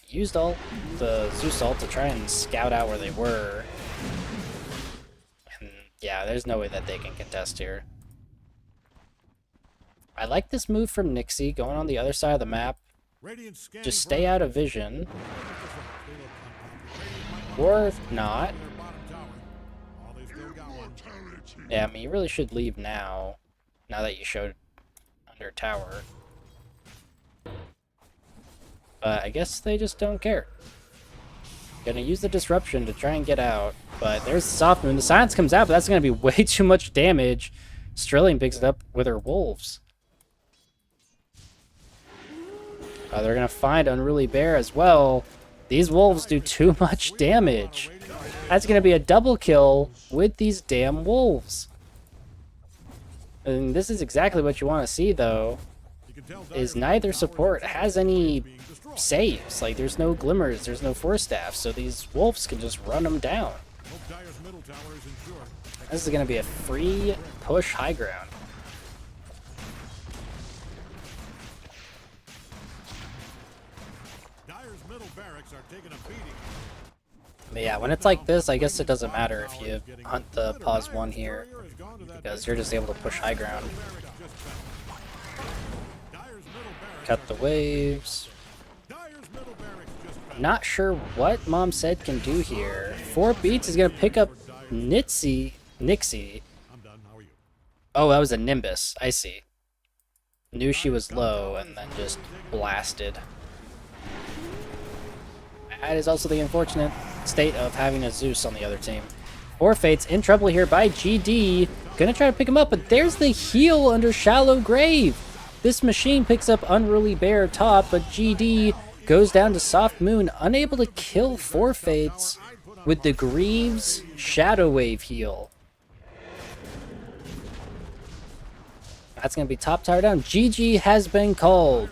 Used all the Zeus ult to try and scout out where they were. And yeah, there's no way that they can contest here. I like this move from Nixie, going on the other side of the map. Just stay out of vision. Or not. Yeah, I mean, you really should leave now that you showed under tower. But I guess they just don't care. Gonna use the disruption to try and get out. But there's the Soft Moon. The silence comes out, but that's gonna be way too much damage. Strilling picks it up with her wolves. They're gonna find Unruly Bear as well. These wolves do too much damage. That's going to be a double kill with these damn wolves. And this is exactly what you want to see, though, is neither support has any saves. Like, there's no glimmers, there's no force staff, so these wolves can just run them down. This is going to be a free push high ground. But yeah, when it's like this, I guess it doesn't matter if you hunt the pause 1 here, because you're just able to push high ground. Cut the waves. Not sure what Mom Said can do here. 4 beats is going to pick up Nixie. Oh, that was a Nimbus. I see. Knew she was low and then just blasted. That is also the unfortunate state of having a Zeus on the other team. Four Fates in trouble here by GD. Gonna try to pick him up, but there's the heal under Shallow Grave. This machine picks up Unruly Bear top, but GD goes down to Soft Moon, unable to kill Four Fates with the Greaves Shadow Wave heal. That's going to be top tower down. GG has been called.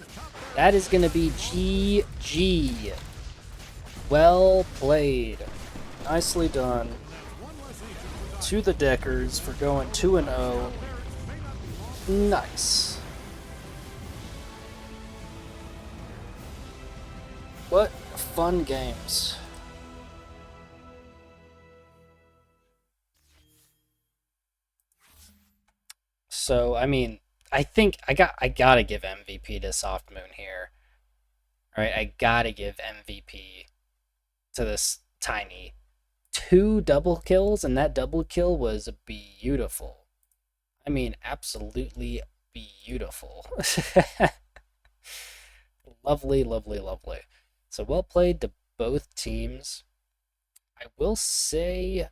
That is going to be GG. Well played. Nicely done. To the Deckers for going 2-0. Nice. What fun games. So, I mean, I think I gotta give MVP to Soft Moon here. Right? I gotta give MVP to this Tiny. 2 double kills, and that double kill was beautiful. I mean, absolutely beautiful. Lovely, lovely, lovely. So well played to both teams. I will say,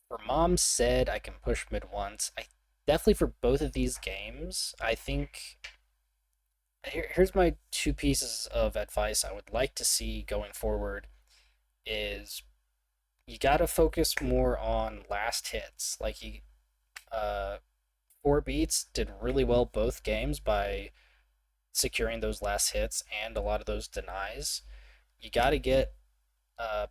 for Mom Said I can push mid once. I definitely for both of these games, I think here's my 2 pieces of advice I would like to see going forward is you gotta focus more on last hits. Like 4 Beats did really well both games by securing those last hits and a lot of those denies. You gotta get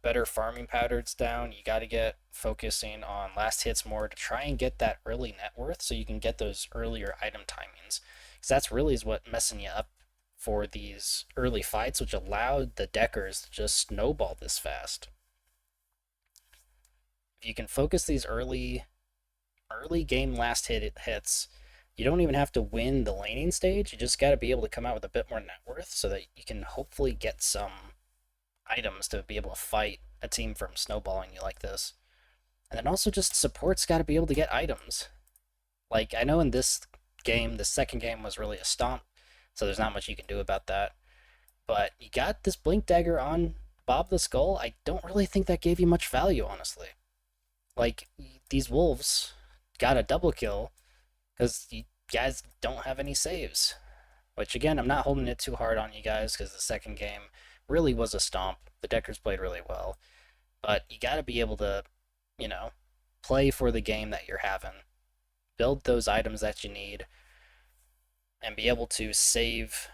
better farming patterns down. You got to get focusing on last hits more to try and get that early net worth so you can get those earlier item timings. Because that's really is what messing you up for these early fights, which allowed the Deckers to just snowball this fast. If you can focus these early game last hits, you don't even have to win the laning stage. You just got to be able to come out with a bit more net worth so that you can hopefully get some items to be able to fight a team from snowballing you like this. And then also just support's got to be able to get items. Like, I know in this game, the second game was really a stomp, so there's not much you can do about that. But you got this Blink Dagger on Bob the Skull. I don't really think that gave you much value, honestly. Like, these wolves got a double kill because you guys don't have any saves. Which, again, I'm not holding it too hard on you guys because the second game really was a stomp. The Deckers played really well. But you got to be able to, play for the game that you're having. Build those items that you need. And be able to save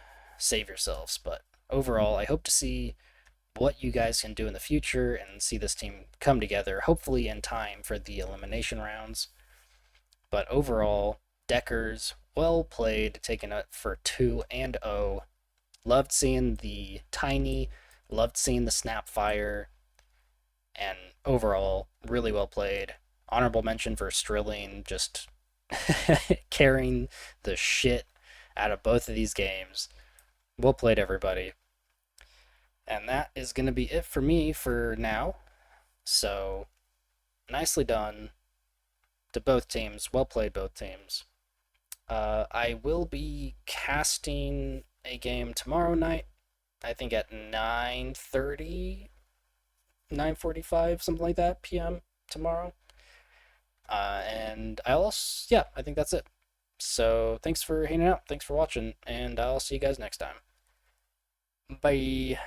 yourselves. But overall, I hope to see what you guys can do in the future and see this team come together, hopefully in time for the elimination rounds. But overall, Deckers, well played, taking it for 2-0. Loved seeing the Tiny, loved seeing the Snapfire, and overall, really well played. Honorable mention for Strilling, just carrying the shit out of both of these games. Well played, everybody. And that is going to be it for me for now. So, nicely done to both teams. Well played, both teams. I will be casting a game tomorrow night, I think at 9:30, 9:45, something like that, p.m. tomorrow. And I think that's it. So thanks for hanging out, thanks for watching, and I'll see you guys next time. Bye.